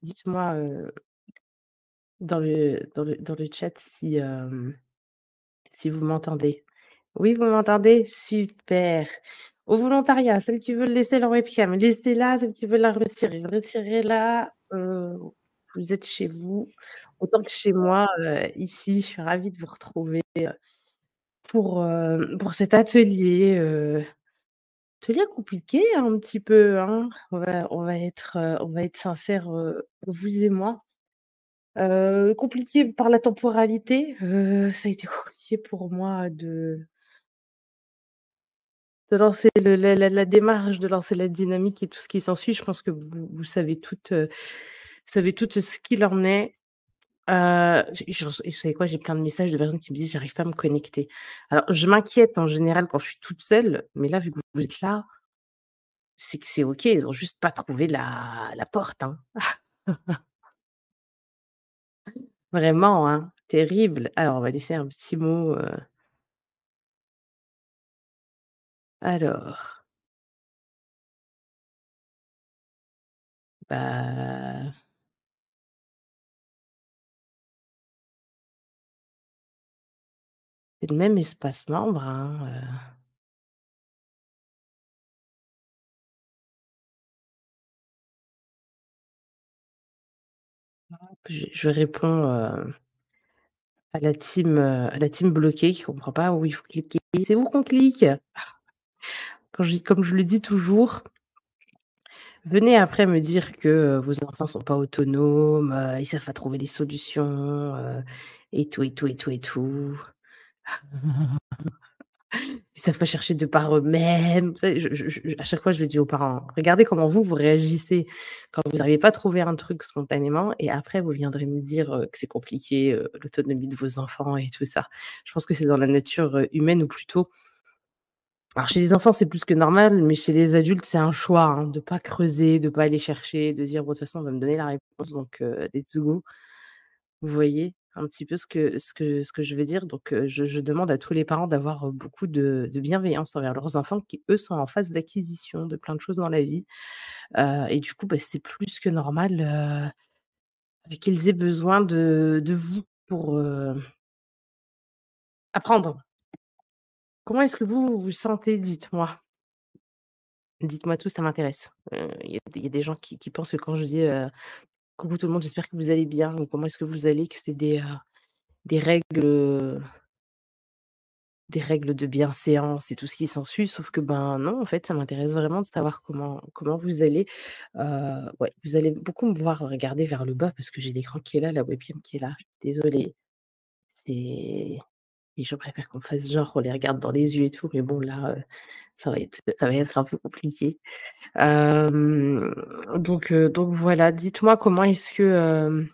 Dites-moi, dans le chat si vous m'entendez. Oui, vous m'entendez? Super. Au volontariat, celles qui veulent laisser leur webcam, laissez-la, celles qui veulent la retirer, retirez-la, vous êtes chez vous, autant que chez moi, ici. Je suis ravie de vous retrouver, pour cet atelier compliqué un petit peu, hein. On va être sincères, vous et moi. Compliqué par la temporalité, ça a été compliqué pour moi de lancer le la démarche, de lancer la dynamique et tout ce qui s'ensuit. Je pense que vous savez toutes ce qu'il en est. Vous savez quoi? J'ai plein de messages de personnes qui me disent: «J'arrive pas à me connecter». Alors je m'inquiète en général quand je suis toute seule, mais là, vu que vous êtes là, c'est que c'est OK, ils ont juste pas trouvé la porte, hein. Vraiment, hein, terrible. Alors on va laisser un petit mot, alors, bah, c'est le même espace membre, hein, je réponds, à la team bloquée qui comprend pas où il faut cliquer. C'est où qu'on clique? Comme je le dis toujours, venez après me dire que, vos enfants sont pas autonomes, ils savent pas trouver des solutions, et tout, et tout, et tout, et tout. Ils savent pas chercher de par eux-mêmes. Vous savez, à chaque fois, je le dis aux parents: «Regardez comment vous réagissez quand vous n'arrivez pas à trouver un truc spontanément et après vous viendrez me dire, que c'est compliqué, l'autonomie de vos enfants et tout ça». Je pense que c'est dans la nature, humaine ou plutôt alors chez les enfants, c'est plus que normal, mais chez les adultes, c'est un choix, hein, de pas creuser, de pas aller chercher, de dire: «Bon, de toute façon, on va me donner la réponse donc let's go». Vous voyez un petit peu ce que je veux dire? Donc je demande à tous les parents d'avoir, beaucoup de bienveillance envers leurs enfants qui, eux, sont en phase d'acquisition de plein de choses dans la vie, et du coup, bah, c'est plus que normal, qu'ils aient besoin de vous pour, apprendre. Comment est-ce que vous vous sentez? Dites-moi. Dites-moi tout, ça m'intéresse. Il y a des gens qui pensent que quand je dis, «Coucou tout le monde, j'espère que vous allez bien» ou «Comment est-ce que vous allez?» que c'est des règles, des règles de bienséance et tout ce qui s'ensuit, sauf que, ben, non, en fait, ça m'intéresse vraiment de savoir comment vous allez. Ouais, vous allez beaucoup me voir regarder vers le bas parce que j'ai l'écran qui est là, la webcam qui est là. Je suis désolée, c'est les gens préfèrent qu'on fasse genre, on les regarde dans les yeux et tout, mais bon là, ça va être un peu compliqué. Donc voilà, dites-moi comment est-ce que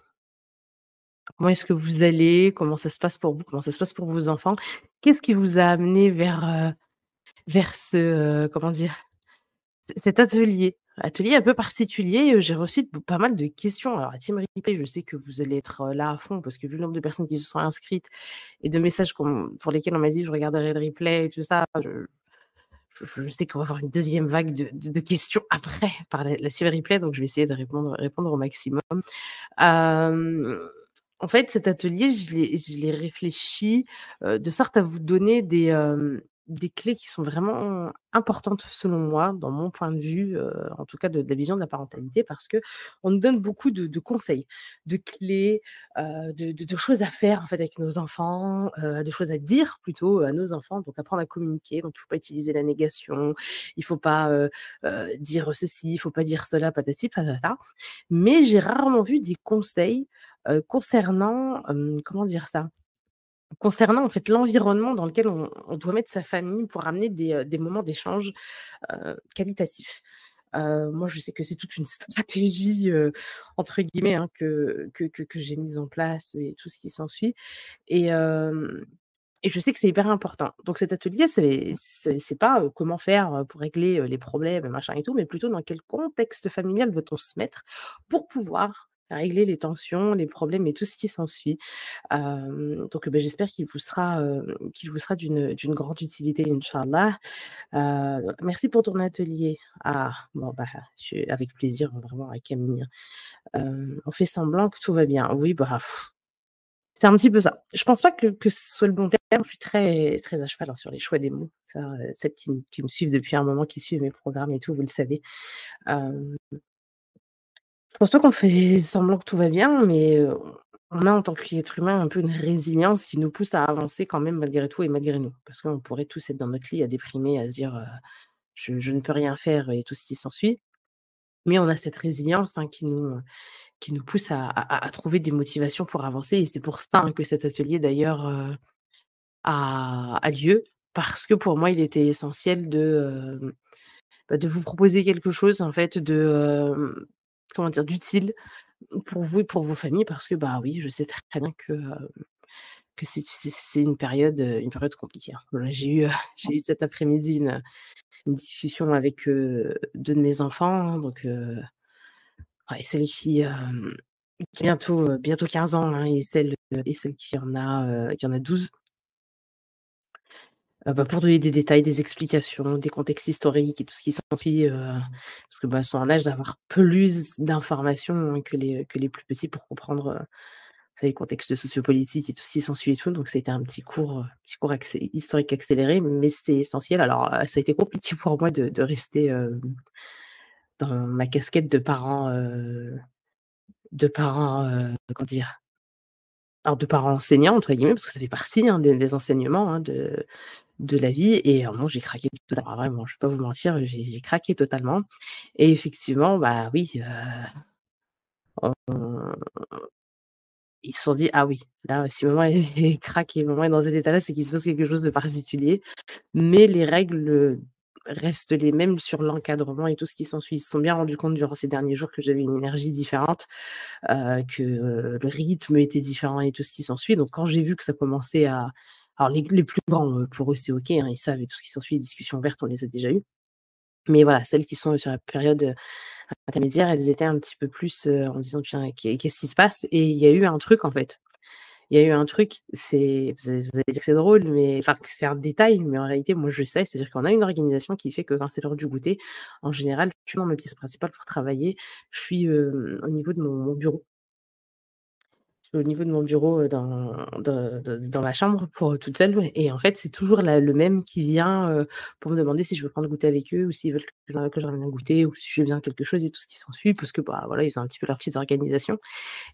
vous allez? Comment ça se passe pour vous? Comment ça se passe pour vos enfants? Qu'est-ce qui vous a amené vers comment dire? Cet atelier un peu particulier, j'ai reçu pas mal de questions. Alors à Team Replay, je sais que vous allez être, là à fond parce que vu le nombre de personnes qui se sont inscrites et de messages pour lesquels on m'a dit: «Je regarderai le replay» et tout ça, je sais qu'on va avoir une deuxième vague de questions après par la Team Replay, donc je vais essayer de répondre au maximum. Hem, En fait, cet atelier, je l'ai réfléchi, de sorte à vous donner des clés qui sont vraiment importantes selon moi, dans mon point de vue, en tout cas de la vision de la parentalité, parce qu'on nous donne beaucoup de conseils, de clés, de choses à faire en fait avec nos enfants, de choses à dire plutôt à nos enfants, donc apprendre à communiquer. Donc il faut pas utiliser la négation, il faut pas, dire ceci, il faut pas dire cela, patati patata. Mais j'ai rarement vu des conseils, concernant, comment dire ça? Concernant en fait l'environnement dans lequel on doit mettre sa famille pour amener des moments d'échange, qualitatifs. Moi je sais que c'est toute une stratégie, entre guillemets, hein, que j'ai mise en place et tout ce qui s'ensuit et hem et je sais que c'est hyper important. Donc cet atelier, c'est pas, comment faire, pour régler, les problèmes, machin et tout, mais plutôt dans quel contexte familial doit-on se mettre pour pouvoir régler les tensions, les problèmes et tout ce qui s'ensuit. Donc, j'espère qu'il vous sera d'une grande utilité, inch'Allah. Merci pour ton atelier. Ah, bon, bah, je suis avec plaisir, vraiment, avec Camille, hein. On fait semblant que tout va bien. Oui, bah, c'est un petit peu ça. Je pense pas que ce soit le bon terme. Je suis très très à cheval, hein, sur les choix des mots. Ça, celles qui me suivent depuis un moment, qui suivent mes programmes et tout, vous le savez. Hem, je pense pas qu'on fait semblant que tout va bien, mais, on a en tant qu'être humain un peu une résilience qui nous pousse à avancer quand même malgré tout et malgré nous. Parce qu'on pourrait tous être dans notre lit à déprimer, à se dire, «Je ne peux rien faire» et tout ce qui s'ensuit. Mais on a cette résilience, hein, qui nous pousse à trouver des motivations pour avancer et c'est pour ça, hein, que cet atelier d'ailleurs, a lieu. Parce que pour moi, il était essentiel de vous proposer quelque chose en fait comment dire? D'utile pour vous et pour vos familles parce que, bah, oui, je sais très bien que c'est une période compliquée, hein. Voilà, j'ai eu cet après-midi une discussion avec, 2 de mes enfants, hein, donc ouais, celle qui a bientôt 15 ans, hein, et celle qui en a 12. Bah, pour donner des détails, des explications, des contextes historiques et tout ce qui s'ensuit, parce que, bah, elles sont en âge d'avoir plus d'informations, hein, que les plus petits pour comprendre, vous savez, le contexte sociopolitique et tout ce qui s'ensuit et tout, donc c'était un petit cours historique accéléré, mais c'est essentiel. Alors, ça a été compliqué pour moi de rester, dans ma casquette de parents, comment dire? Alors de parents «enseignants» entre guillemets, parce que ça fait partie, hein, des enseignements, hein, de la vie et à un moment j'ai craqué totalement. Vraiment, je vais pas vous mentir, j'ai craqué totalement et effectivement, bah, oui, on ils se sont dit: «Ah oui, là, si maman elle craque et maman est dans cet état-là, c'est qu'il se passe quelque chose de particulier». Mais les règles, restent les mêmes sur l'encadrement et tout ce qui s'ensuit. Ils se sont bien rendus compte durant ces derniers jours que j'avais une énergie différente, que, le rythme était différent et tout ce qui s'ensuit. Donc quand j'ai vu que ça commençait à alors les plus grands, pour eux, c'est OK, hein, ils savent et tout ce qui s'ensuit, les discussions ouvertes, on les a déjà eues. Mais voilà, celles qui sont sur la période, intermédiaire, elles étaient un petit peu plus, en disant: «Tiens, qu'est-ce qui se passe?» Et il y a eu un truc, en fait. Il y a eu un truc, c'est vous allez dire que c'est drôle, mais enfin, que c'est un détail, mais en réalité, moi, je sais. C'est-à-dire qu'on a une organisation qui fait que quand c'est l'heure du goûter, en général, je suis dans ma pièce principale pour travailler. Je suis, au niveau de mon bureau. Au niveau de mon bureau, dans ma chambre pour, toute seule, ouais et en fait, c'est toujours le même qui vient, pour me demander si je veux prendre goûter avec eux ou s'ils veulent que je ramène un goûter ou si j'ai besoin de quelque chose et tout ce qui s'ensuit parce que, bah, voilà, ils ont un petit peu leurs petites organisations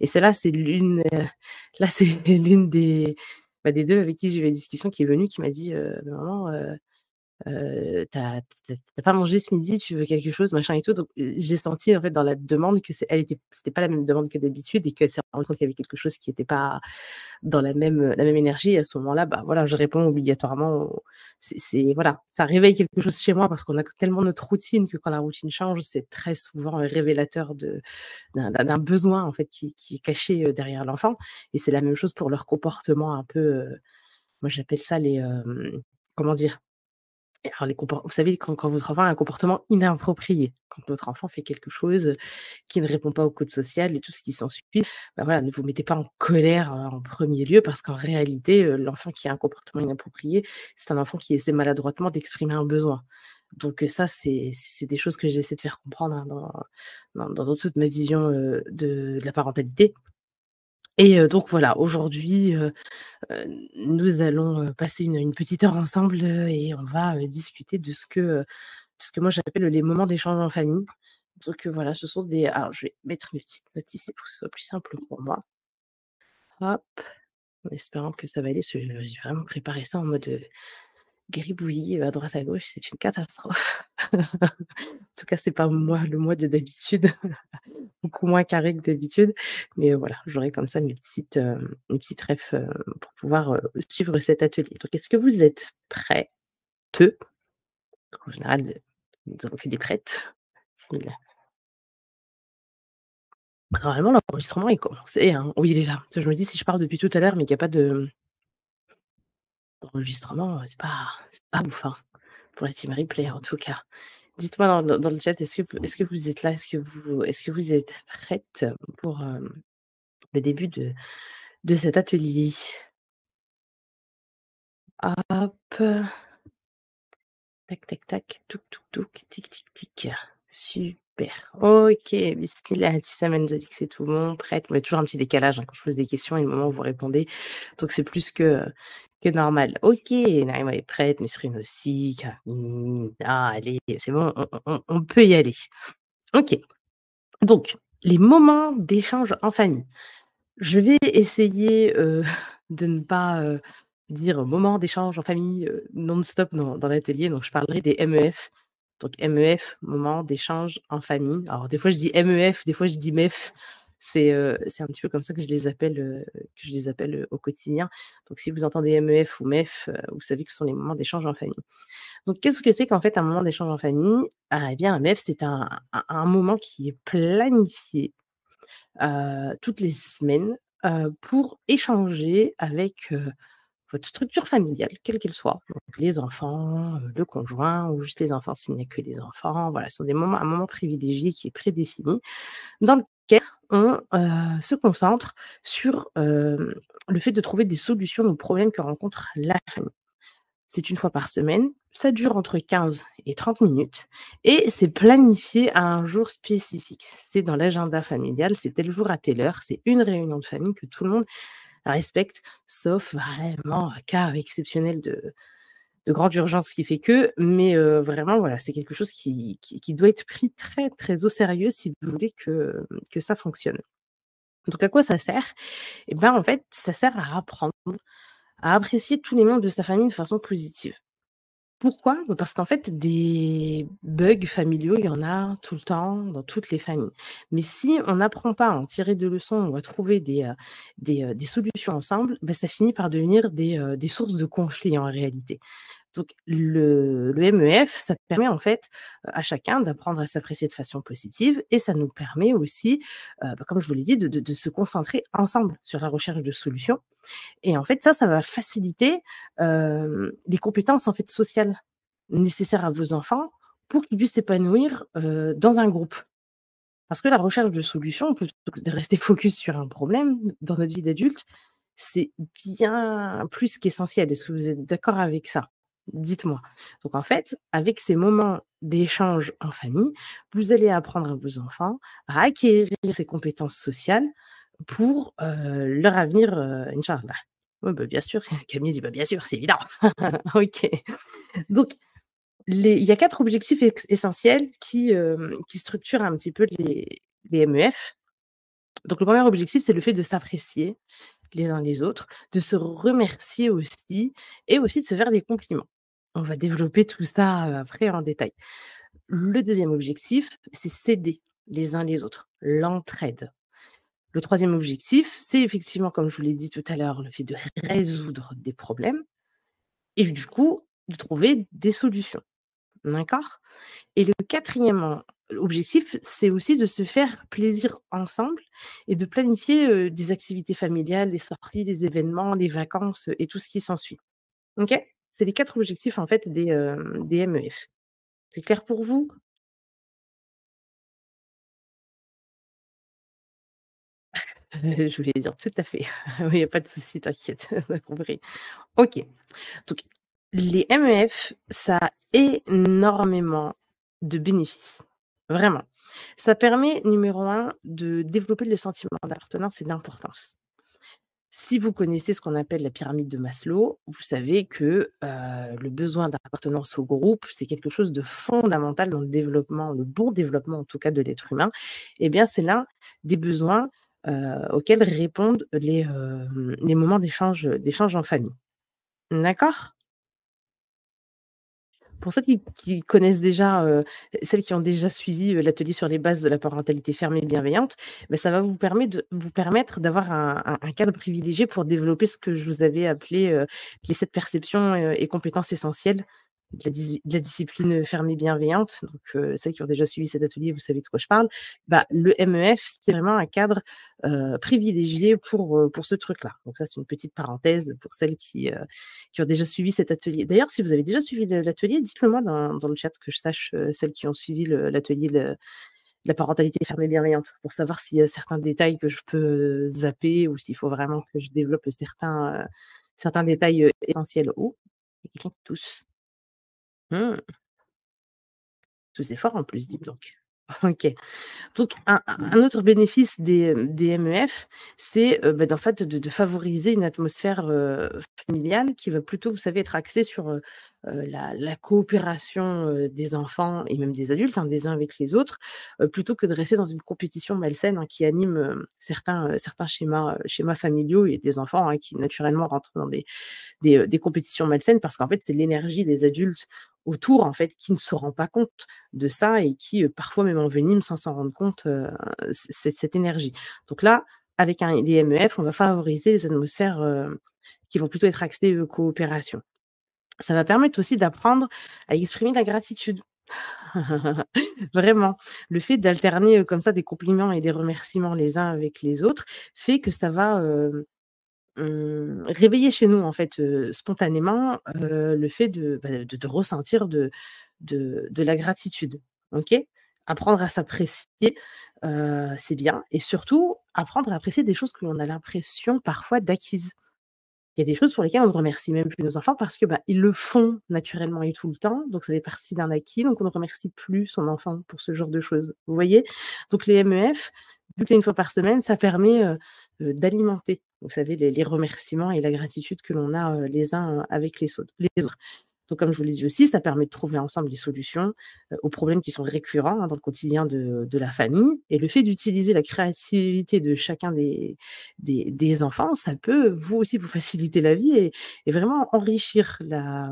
et celle-là, c'est l'une des, bah, des 2 avec qui j'ai eu la discussion qui est venue qui m'a dit, «Maman, «Tu as pas mangé ce midi, tu veux quelque chose?» machin et tout donc j'ai senti en fait dans la demande que c'était pas la même demande que d'habitude et qu'elle s'est rendue compte qu'il y avait quelque chose qui était pas dans la même énergie et à ce moment-là, bah, voilà, je réponds obligatoirement au c'est voilà, ça réveille quelque chose chez moi parce qu'on a tellement notre routine que quand la routine change, c'est très souvent révélateur d'un besoin en fait qui est caché, derrière l'enfant et c'est la même chose pour leur comportement un peu, moi j'appelle ça comment dire? Et alors vous savez quand votre enfant a un comportement inapproprié, quand votre enfant fait quelque chose, qui ne répond pas au code social et tout ce qui s'ensuit, bah, voilà, ne vous mettez pas en colère, en premier lieu parce qu'en réalité, l'enfant qui a un comportement inapproprié, c'est un enfant qui essaie maladroitement d'exprimer un besoin. Donc, ça c'est des choses que j'essaie de faire comprendre, hein, dans toute ma vision, de la parentalité et donc voilà, aujourd'hui, nous allons, passer une petite heure ensemble, et on va, discuter de ce que moi j'appelle les moments d'échange en famille. Donc, voilà, ce sont des alors je vais mettre mes petites notes ici pour que ce soit plus simple pour moi. Hop, en espérant que ça va aller parce que j'ai vraiment préparé ça en mode, gribouillis, à droite à gauche, c'est une catastrophe. En tout cas, c'est pas moi le moi de d'habitude, beaucoup moins carré que d'habitude, mais voilà, j'aurai comme ça mes petites refs, pour pouvoir, suivre cet atelier. Donc est-ce que vous êtes prêtes? En général, nous avons fait des prêtes. Bismillah. Bah, normalement, l'enregistrement est commencé, hein. Oui, il est là. Parce que je me dis si je parle depuis tout à l'heure, mais qu'il y a pas d'enregistrement, c'est pas ouf, hein, pour la team replay en tout cas. Dites-moi dans le chat, est-ce que vous êtes là? Est-ce que vous êtes prête pour, le début de cet atelier? Hop, tac, tac, tac, touk, touk, touk, tic, tic, tic. Super. OK, bismillah, Tissam nous a dit que c'est tout bon, prête. Il y a toujours un petit décalage, hein, quand je pose des questions et le moment où vous répondez, donc c'est plus que normal. OK, Naïma est prête, Nesrine aussi, Camille, ah allez, c'est bon, on peut y aller. OK, donc les moments d'échange en famille. Je vais essayer, de ne pas, dire moment d'échange en famille, non-stop dans l'atelier, donc je parlerai des MEF. Donc MEF, moment d'échange en famille. Alors des fois je dis MEF, des fois je dis MEF. C'est un petit peu comme ça que je les appelle, au quotidien. Donc si vous entendez MEF ou MEF, vous savez que ce sont les moments d'échange en famille. Donc qu'est-ce que c'est qu'en fait un moment d'échange en famille? Ah et bien un MEF, c'est un moment qui est planifié toutes les semaines, pour échanger avec, votre structure familiale, quelle qu'elle soit. Donc les enfants, le conjoint ou juste les enfants s'il n'y a que les enfants. Voilà, ce sont des moments un moment privilégié qui est prédéfini, dans lequel on, se concentre sur, le fait de trouver des solutions aux problèmes que rencontre la famille. C'est une fois par semaine, ça dure entre 15 et 30 minutes et c'est planifié à un jour spécifique. C'est dans l'agenda familial, c'est tel jour à telle heure, c'est une réunion de famille que tout le monde respecte, sauf vraiment cas exceptionnel de grande urgence qui fait que, mais vraiment voilà, c'est quelque chose qui doit être pris très, très au sérieux si vous voulez que ça fonctionne. Donc à quoi ça sert? Et ben, en fait, ça sert à apprendre à apprécier tous les membres de sa famille de façon positive. Pourquoi? Bah, parce qu'en fait, des bugs familiaux, il y en a tout le temps, dans toutes les familles. Mais si on n'apprend pas à en tirer des leçons ou à trouver des solutions ensemble, bah, ça finit par devenir des sources de conflits en réalité. Donc le MEF, ça permet en fait, à chacun d'apprendre à s'apprécier de façon positive et ça nous permet aussi, bah, comme je vous l'ai dit, de se concentrer ensemble sur la recherche de solutions et en fait, ça va faciliter, les compétences, en fait, sociales nécessaires à vos enfants pour qu'ils puissent s'épanouir, dans un groupe. Parce que la recherche de solutions, plutôt que de rester focus sur un problème dans notre vie d'adulte, c'est bien plus qu'essentiel. Est-ce que vous êtes d'accord avec ça? Dites-moi. Donc en fait, avec ces moments d'échange en famille, vous allez apprendre à vos enfants à acquérir ces compétences sociales pour, leur avenir, inch'Allah. Oui, bah, bien sûr, Camille dit: «Bah, bien sûr, c'est évident». OK. Donc il y a 4 objectifs essentiels qui structurent un petit peu les MEF. Donc le premier objectif, c'est le fait de s'apprécier les uns les autres, de se remercier aussi et aussi de se faire des compliments. On va développer tout ça, après en détail. Le deuxième objectif, c'est s'aider les uns les autres, l'entraide. Le troisième objectif, c'est effectivement, comme je vous l'ai dit tout à l'heure, le fait de résoudre des problèmes et du coup, de trouver des solutions. D'accord? Et le quatrième objectif, c'est aussi de se faire plaisir ensemble et de planifier, des activités familiales, des sorties, des événements, les vacances, et tout ce qui s'ensuit. OK? C'est les 4 objectifs en fait des MEF. C'est clair pour vous? Je voulais dire tout à fait. Oui, il y a pas de souci, t'inquiète, on a compris. OK. Donc les MEF, ça a énormément de bénéfices, vraiment. Ça permet, numéro un, de développer le sentiment d'appartenance et d'importance. Si vous connaissez ce qu'on appelle la pyramide de Maslow, vous savez que, le besoin d'appartenance au groupe, c'est quelque chose de fondamental dans le développement, le bon développement en tout cas de l'être humain. Eh bien, c'est l'un des besoins, auxquels répondent les moments d'échange en famille. D'accord? Pour ceux qui connaissent déjà, celles qui ont déjà suivi, l'atelier sur les bases de la parentalité ferme et bienveillante, bah, ça va vous permettre d'avoir un cadre privilégié pour développer ce que je vous avais appelé, les 7 perceptions, et compétences essentielles. de la discipline, fermée bienveillante, donc celles qui ont déjà suivi cet atelier, vous savez de quoi je parle. Bah, le MEF, c'est vraiment un cadre, privilégié pour ce truc-là. Donc ça, c'est une petite parenthèse pour celles qui ont déjà suivi cet atelier. D'ailleurs, si vous avez déjà suivi l'atelier, dites-le moi dans le chat que je sache, celles qui ont suivi l'atelier de la parentalité fermée bienveillante, pour savoir s'il y a certains détails que je peux, zapper ou s'il faut vraiment que je développe certains détails, essentiels. Oh, il y a quelqu'un qui tousse. Mmh, toussez fort en plus, dites donc. OK. Donc un autre bénéfice des MEF, c'est, bah, d'en fait, de favoriser une atmosphère, familiale qui va plutôt, vous savez, être axée sur, la coopération, des enfants et même des adultes, hein, des uns avec les autres, plutôt que de rester dans une compétition malsaine, hein, qui anime, certains schémas familiaux et des enfants, hein, qui naturellement rentrent dans des compétitions malsaines parce qu'en fait, c'est l'énergie des adultes autour, en fait, qui ne se rend pas compte de ça et qui, parfois même envenime sans s'en rendre compte, cette énergie. Donc là, avec les MEF, on va favoriser les atmosphères, qui vont plutôt être axées, coopération. Ça va permettre aussi d'apprendre à exprimer la gratitude. Vraiment. Le fait d'alterner, comme ça des compliments et des remerciements les uns avec les autres, fait que ça va, réveiller chez nous, en fait, spontanément, le fait de ressentir de la gratitude. OK? Apprendre à s'apprécier, c'est bien et surtout apprendre à apprécier des choses que l'on a l'impression parfois d'acquises. Il y a des choses pour lesquelles on ne remercie même plus nos enfants parce que, bah, ils le font naturellement et tout le temps, donc ça fait partie d'un acquis, donc on ne remercie plus son enfant pour ce genre de choses. Vous voyez? Donc les MEF, vu que c'est 1 fois par semaine, ça permet, d'alimenter, vous savez, les remerciements et la gratitude que l'on a, les uns avec les autres. Donc comme je vous l'ai dit aussi, ça permet de trouver ensemble des solutions, aux problèmes qui sont récurrents, hein, dans le quotidien de la famille et le fait d'utiliser la créativité de chacun des enfants, ça peut vous aussi vous faciliter la vie et vraiment enrichir la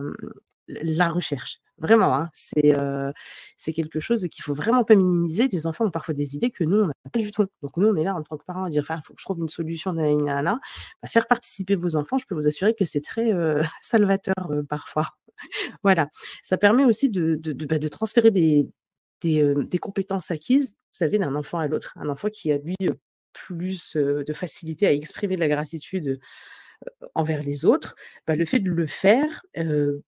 recherche. Vraiment, hein, c'est quelque chose qu'il faut vraiment pas minimiser. Les enfants ont parfois des idées que nous, on n'a pas du tout. Donc nous, on est là en tant que parents à dire: «Enfin, il faut que je trouve une solution, nanani nanana». Bah, faire participer vos enfants, je peux vous assurer que c'est très, salvateur, parfois. Voilà. Ça permet aussi de transférer des compétences acquises, vous savez, d'un enfant à l'autre. Un enfant qui a lui, plus, de facilité à exprimer de la gratitude, envers les autres, bah, le fait de le faire,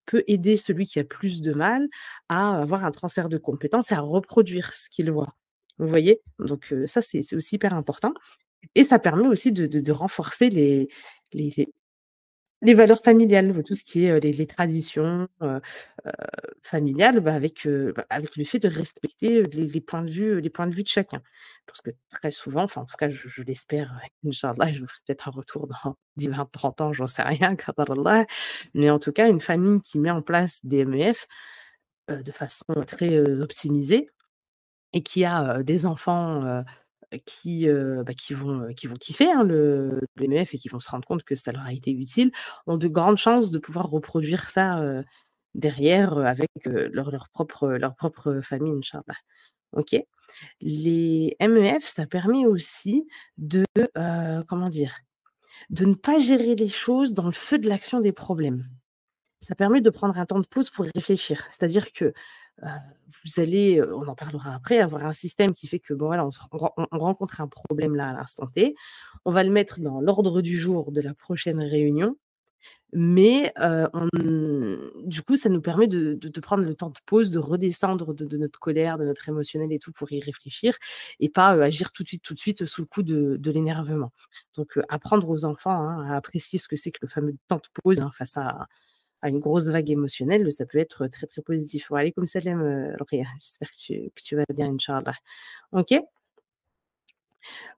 peut aider celui qui a plus de mal à avoir un transfert de compétences et à reproduire ce qu'il voit. Vous voyez? Donc ça, c'est aussi hyper important et ça permet aussi de renforcer les les valeurs familiales, tout ce qui est, les traditions, heu, familiales, bah, avec le fait de respecter, les points de vue, les points de vue de chacun. Parce que très souvent, enfin, en tout cas, je l'espère, inch'Allah, je vous ferai peut-être un retour dans 10, 20, 30 ans, j'en sais rien, qadarallah. Mais en tout cas, une famille qui met en place des MEF, de façon très, optimisée et qui a, des enfants, qui vont kiffer, hein, le MF et qui vont se rendre compte que ça leur a été utile, ont de grandes chances de pouvoir reproduire ça, derrière, avec, leur propre famille, inch'Allah. OK? Les MEF, ça permet aussi de, comment dire? De ne pas gérer les choses dans le feu de l'action des problèmes. Ça permet de prendre un temps de pause pour réfléchir. C'est-à-dire que, heu, vous allez, on en parlera après, avoir un système qui fait que, bon, voilà, on rencontre un problème là, à l'instant T. On va le mettre dans l'ordre du jour de la prochaine réunion, mais du coup, ça nous permet de prendre le temps de pause, de redescendre de notre colère, de notre émotionnel et tout pour y réfléchir et pas, agir tout de suite, sous le coup de l'énervement. Donc apprendre aux enfants, hein, à apprécier ce que c'est que le fameux temps de pause, hein, face à une grosse vague émotionnelle, ça peut être très, très positif. Wa alaikum salam, Roqaya. J'espère que tu vas bien, inch'Allah. OK.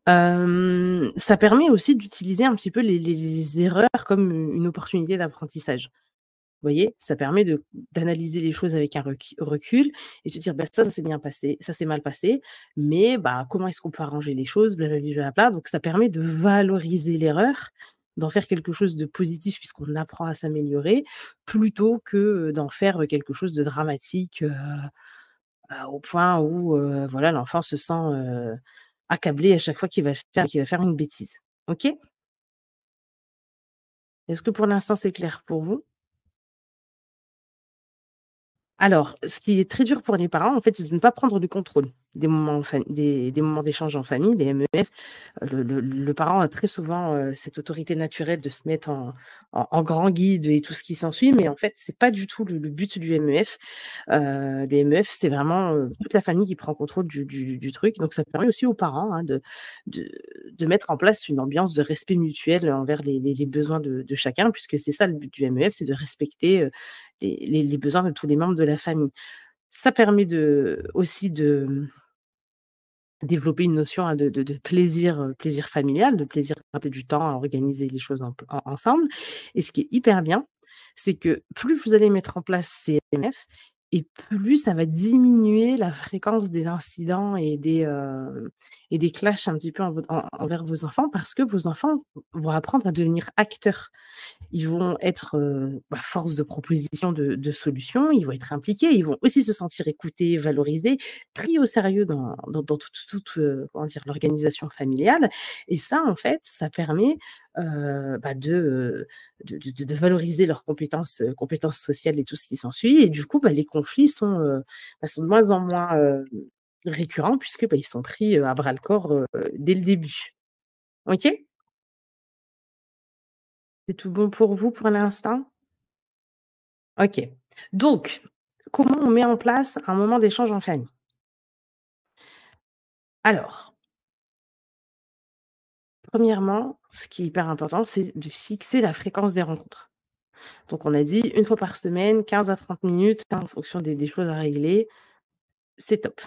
Ça permet aussi d'utiliser un petit peu les erreurs comme une opportunité d'apprentissage. Vous voyez? Ça permet d'analyser les choses avec un recul et de se dire: «Bah, ça s'est bien passé, ça s'est mal passé, mais bah, comment est-ce qu'on peut arranger les choses?» blablabli blabla. Donc ça permet de valoriser l'erreur, d'en faire quelque chose de positif puisqu'on apprend à s'améliorer, plutôt que, d'en faire, quelque chose de dramatique, au point où, voilà, l'enfant se sent, accablé à chaque fois qu'il va faire une bêtise. OK? Est-ce que pour l'instant c'est clair pour vous? Alors, ce qui est très dur pour les parents, en fait, c'est de ne pas prendre le contrôle des moments en des moments d'échange en famille, les MEF. Le parent a très souvent, cette autorité naturelle de se mettre en grand guide et tout ce qui s'ensuit, mais en fait, c'est pas du tout le but du MEF. Le MEF, c'est vraiment, toute la famille qui prend contrôle du truc, donc ça permet aussi aux parents, hein, de de mettre en place une ambiance de respect mutuel envers les besoins de chacun, puisque c'est ça le but du MEF, c'est de respecter, les besoins de tous les membres de la famille. Ça permet aussi de développer une notion, hein, de plaisir, plaisir familial, de plaisir de passer du temps à organiser les choses ensemble, et ce qui est hyper bien, c'est que plus vous allez mettre en place ces MF et plus ça va diminuer la fréquence des incidents et des clashs un petit peu envers vos enfants, parce que vos enfants vont apprendre à devenir acteurs. Ils vont être, force de proposition de solutions, ils vont être impliqués, ils vont aussi se sentir écoutés, valorisés, pris au sérieux dans toute, comment dire? L'organisation familiale, et ça, en fait, ça permet, de valoriser leurs compétences sociales et tout ce qui s'ensuit, et du coup, les conflits sont de moins en moins, récurrents, puisque, ils sont pris, à bras le corps, dès le début. OK? C'est tout bon pour vous pour l'instant? OK. Donc, comment on met en place un moment d'échange en famille? Alors, premièrement, ce qui est hyper important, c'est de fixer la fréquence des rencontres. Donc, on a dit une fois par semaine, 15 à 30 minutes, hein, en fonction des choses à régler, c'est top.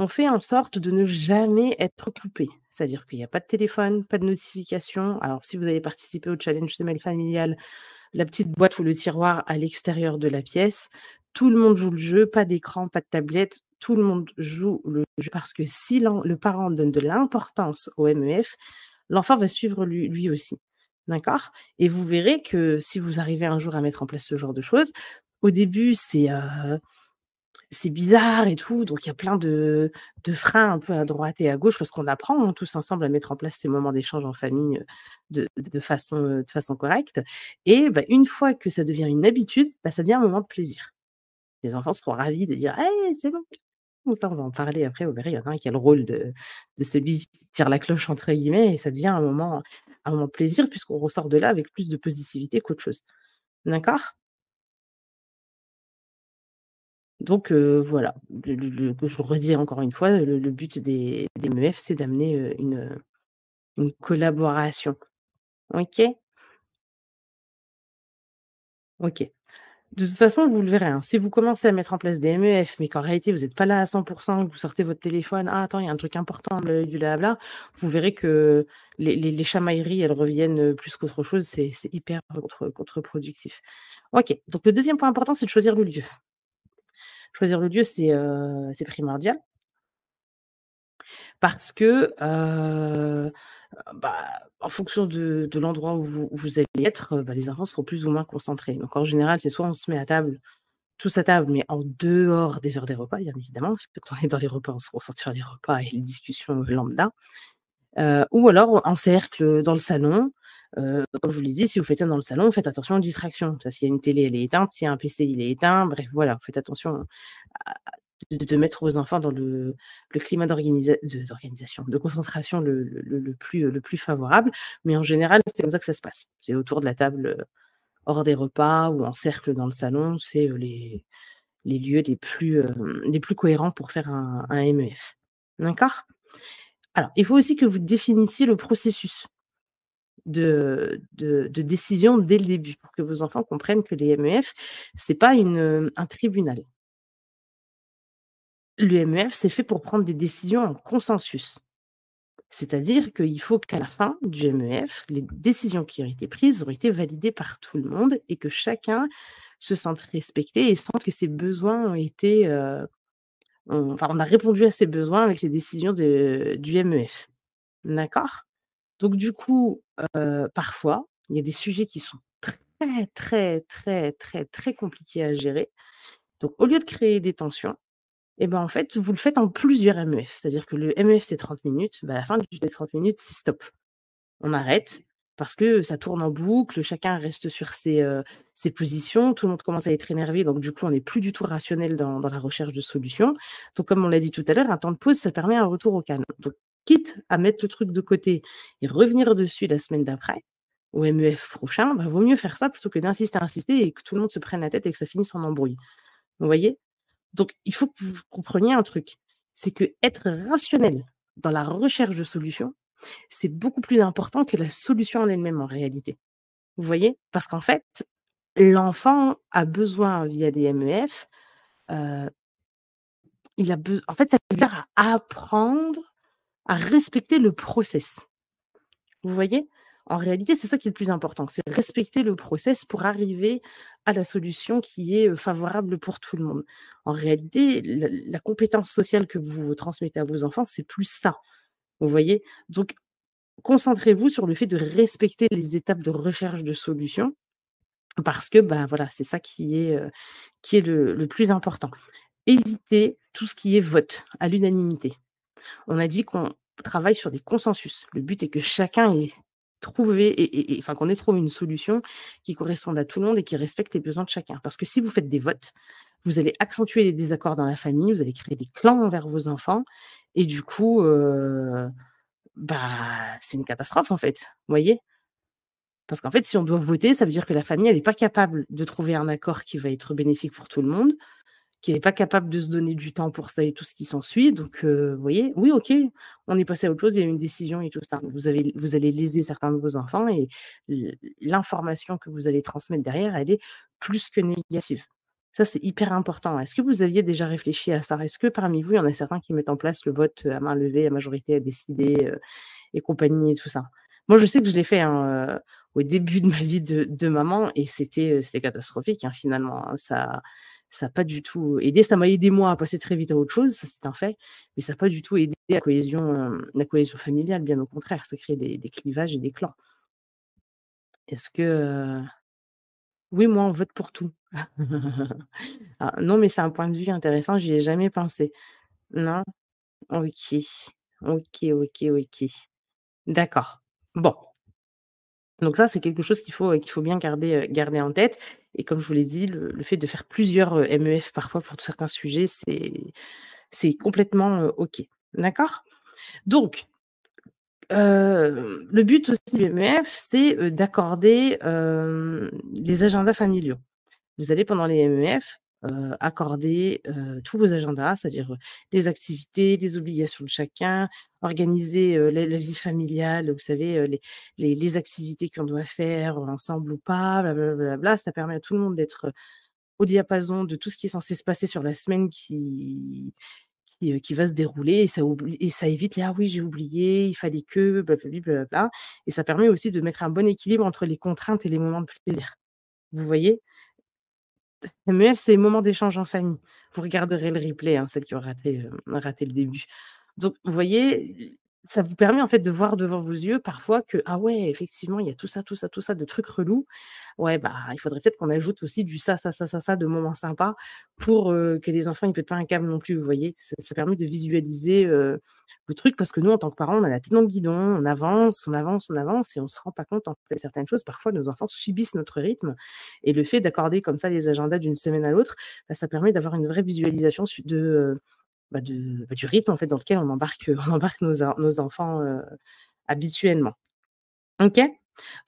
On fait en sorte de ne jamais être coupé. C'est-à-dire qu'il n'y a pas de téléphone, pas de notification. Alors, si vous avez participé au challenge semaine familiale, la petite boîte ou le tiroir à l'extérieur de la pièce. Tout le monde joue le jeu, pas d'écran, pas de tablette, tout le monde joue le jeu, parce que si le parent donne de l'importance au MEF, l'enfant va suivre lui aussi. D'accord? Et vous verrez que si vous arrivez un jour à mettre en place ce genre de choses, au début, c'est bizarre et tout, donc il y a plein de freins un peu à droite et à gauche, parce qu'on apprend, hein, tous ensemble à mettre en place ces moments d'échange en famille, de façon correcte, et une fois que ça devient une habitude, ça devient un moment de plaisir. Les enfants seront ravis de dire: «Hey, c'est bon!» Bon, ça, on va en parler après, vous verrez, il y en a un qui a le rôle de celui qui «tire la cloche» entre guillemets, et ça devient un moment de plaisir, puisqu'on ressort de là avec plus de positivité qu'autre chose. D'accord? Donc voilà, que je redis encore une fois, le but des MEF, c'est d'amener, une collaboration. OK? OK. De toute façon, vous le verrez, hein, si vous commencez à mettre en place des MEF, mais qu'en réalité vous êtes pas là à 100, que vous sortez votre téléphone: «Ah attends, il y a un truc important, blabla», vous verrez que les chamailleries, elles reviennent, plus qu'autre chose, c'est hyper contre-productif. OK, donc le deuxième point important, c'est de choisir le lieu. Choisir le lieu, c'est primordial, parce que, en fonction de l'endroit où vous allez être, les enfants seront plus ou moins concentrés. Donc en général, c'est soit on se met à table, tous à table, mais en dehors des heures des repas, bien évidemment, parce que quand on est dans les repas, on se concentre sur les repas et les discussions, lambda, ou alors en cercle, dans le salon. Comme je vous l'ai dit, si vous faites ça dans le salon, faites attention aux distractions. Ça, s'il y a une télé, elle est éteinte, s'il y a un PC, il est éteint, bref, voilà, faites attention à de mettre vos enfants dans le climat d'organisation, de concentration le plus favorable. Mais en général, c'est comme ça que ça se passe. C'est autour de la table, hors des repas ou en cercle dans le salon, c'est, les lieux les plus cohérents pour faire un MEF. D'accord? Alors, il faut aussi que vous définissiez le processus de décision dès le début, pour que vos enfants comprennent que les MEF, c'est pas un tribunal. Le MEF, c'est fait pour prendre des décisions en consensus. C'est-à-dire qu'il faut qu'à la fin du MEF, les décisions qui ont été prises ont été validées par tout le monde, et que chacun se sente respecté et sente que ses besoins ont été, on a répondu à ses besoins avec les décisions du MEF. D'accord? Donc du coup, parfois, il y a des sujets qui sont très, très, très, très, très compliqués à gérer. Donc au lieu de créer des tensions, en fait, vous le faites en plusieurs MEF. C'est-à-dire que le MEF, c'est 30 minutes, à la fin des 30 minutes, c'est stop. On arrête, Parce que ça tourne en boucle, chacun reste sur ses positions, tout le monde commence à être énervé, donc du coup, on n'est plus du tout rationnel dans la recherche de solutions. Donc comme on l'a dit tout à l'heure, un temps de pause, ça permet un retour au calme. Donc quitte à mettre le truc de côté et revenir dessus la semaine d'après, au MEF prochain, bah, vaut mieux faire ça plutôt que d'insister, insister et que tout le monde se prenne la tête et que ça finisse en embrouille. Vous voyez? Donc il faut que vous compreniez un truc, c'est que être rationnel dans la recherche de solutions, c'est beaucoup plus important que la solution en elle-même en réalité. Vous voyez? Parce qu'en fait, l'enfant a besoin via des MEF, heu, il a besoin. En fait, ça veut dire à apprendre à respecter le process. Vous voyez? En réalité, c'est ça qui est le plus important, c'est respecter le process pour arriver à la solution qui est, favorable pour tout le monde. En réalité, la compétence sociale que vous transmettez à vos enfants, c'est plus ça. Vous voyez? Donc concentrez-vous sur le fait de respecter les étapes de recherche de solutions parce que, bah, voilà, c'est ça qui est le plus important. Évitez tout ce qui est vote à l'unanimité. On a dit qu'on travaille sur des consensus. Le but est que chacun ait trouvé et enfin, qu'on ait trouvé une solution qui corresponde à tout le monde et qui respecte les besoins de chacun. Parce que si vous faites des votes, vous allez accentuer les désaccords dans la famille, vous allez créer des clans envers vos enfants et du coup, bah, c'est une catastrophe, en fait. Vous voyez? Parce qu'en fait, si on doit voter, ça veut dire que la famille, elle est pas capable de trouver un accord qui va être bénéfique pour tout le monde, qui est pas capable de se donner du temps pour ça et tout ce qui s'ensuit. Donc, vous voyez? Oui, OK, on est passé à autre chose, il y a eu une décision et tout ça. Vous allez léser certains de vos enfants et l'information que vous allez transmettre derrière, elle est plus que négative. Ça, c'est hyper important. Est-ce que vous aviez déjà réfléchi à ça? Est-ce que parmi vous, il y en a certains qui mettent en place le vote, à main levée, à majorité à décider, et compagnie et tout ça? Moi, je sais que je l'ai fait, hein, au début de ma vie de maman et c'était catastrophique, hein, finalement, hein. Ça a pas du tout aidé. Ça m'a aidé moi à passer très vite à autre chose, ça c'est un fait, mais ça a pas du tout aidé la cohésion familiale, bien au contraire, ça crée des clivages et des clans. Est-ce que, oui, moi, on vote pour tout. Ah non, mais c'est un point de vue intéressant, j'y ai jamais pensé. Non? OK. OK, OK, OK. D'accord. Bon, donc ça, c'est quelque chose qu'il faut bien garder en tête et comme je vous l'ai dit, le fait de faire plusieurs, MEF parfois pour certains sujets, c'est complètement, OK. D'accord? Donc, le but aussi du MEF, c'est, d'accorder, les agendas familiaux. Vous allez pendant les MEF, accorder, tous vos agendas, c'est-à-dire, les activités, les obligations de chacun, organiser, la vie familiale, vous savez, les activités qu'on doit faire ensemble ou pas, blablabla. Ça permet à tout le monde d'être, au diapason de tout ce qui est censé se passer sur la semaine qui va se dérouler et ça évite les: «Ah oui, j'ai oublié, il fallait que, blablabi blabla» et ça permet aussi de mettre un bon équilibre entre les contraintes et les moments de plaisir. Vous voyez? MEF, c'est moment d'échange en famille. Vous regarderez le replay, hein, celles qui ont raté le début. Donc vous voyez, ça vous permet en fait de voir devant vos yeux parfois que: «Ah ouais, effectivement, il y a tout ça, tout ça, tout ça de trucs relous. Ouais, bah, il faudrait peut-être qu'on ajoute aussi du ça de moments sympas pour, que les enfants ils pètent pas un câble non plus», vous voyez? Ça permet de visualiser, le truc parce que nous, en tant que parents, on a la tête dans le guidon, on avance, on avance, on avance et on se rend pas compte en fait de certaines choses. Parfois, nos enfants subissent notre rythme et le fait d'accorder comme ça les agendas d'une semaine à l'autre, bah, ça permet d'avoir une vraie visualisation du rythme en fait dans lequel on embarque, on embarque nos enfants, habituellement. OK?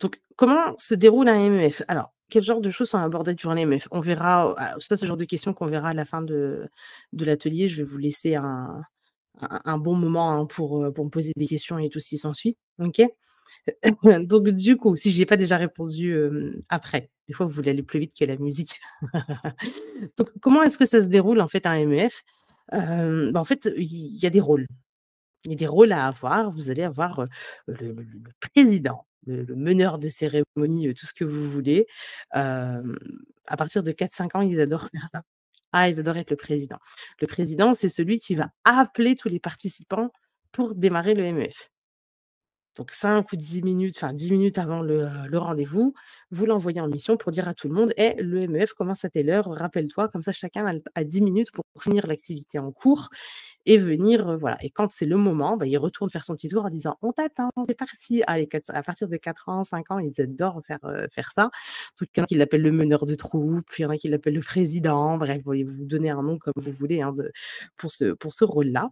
Donc comment se déroule un MEF? Alors, quel genre de choses sont abordées durant les MEF? On verra, ça c'est le genre de questions qu'on verra à la fin de l'atelier. Je vais vous laisser un bon moment, hein, pour me poser des questions et tout ce qui s'ensuit. OK? Donc du coup, si j'y ai pas déjà répondu, après, des fois vous voulez aller plus vite que la musique. Donc comment est-ce que ça se déroule en fait un MEF? Bah, en fait, il y a des rôles. Il y a des rôles à avoir. Vous allez avoir, le président, le meneur de cérémonie, tout ce que vous voulez. Hem, à partir de 4-5 ans, ils adorent faire ça. Ah, ils adorent être le président. Le président, c'est celui qui va appeler tous les participants pour démarrer le MEF. Donc 5 ou 10 minutes, enfin 10 minutes avant le rendez-vous, vous l'envoyez en mission pour dire à tout le monde: «Eh, le MEF commence à telle heure, rappelle-toi». Comme ça, chacun a 10 minutes pour finir l'activité en cours et venir, voilà, et quand c'est le moment, bah, il retourne faire son petit tour en disant: «On t'attend, c'est parti». Ah, les 4 à partir de 4 ans, 5 ans, ils adorent faire ça. Donc il y en a qui l'appellent le meneur de troupe, puis il y en a qui l'appellent le président, bref, vous donnez un nom comme vous voulez, hein, pour ce rôle-là.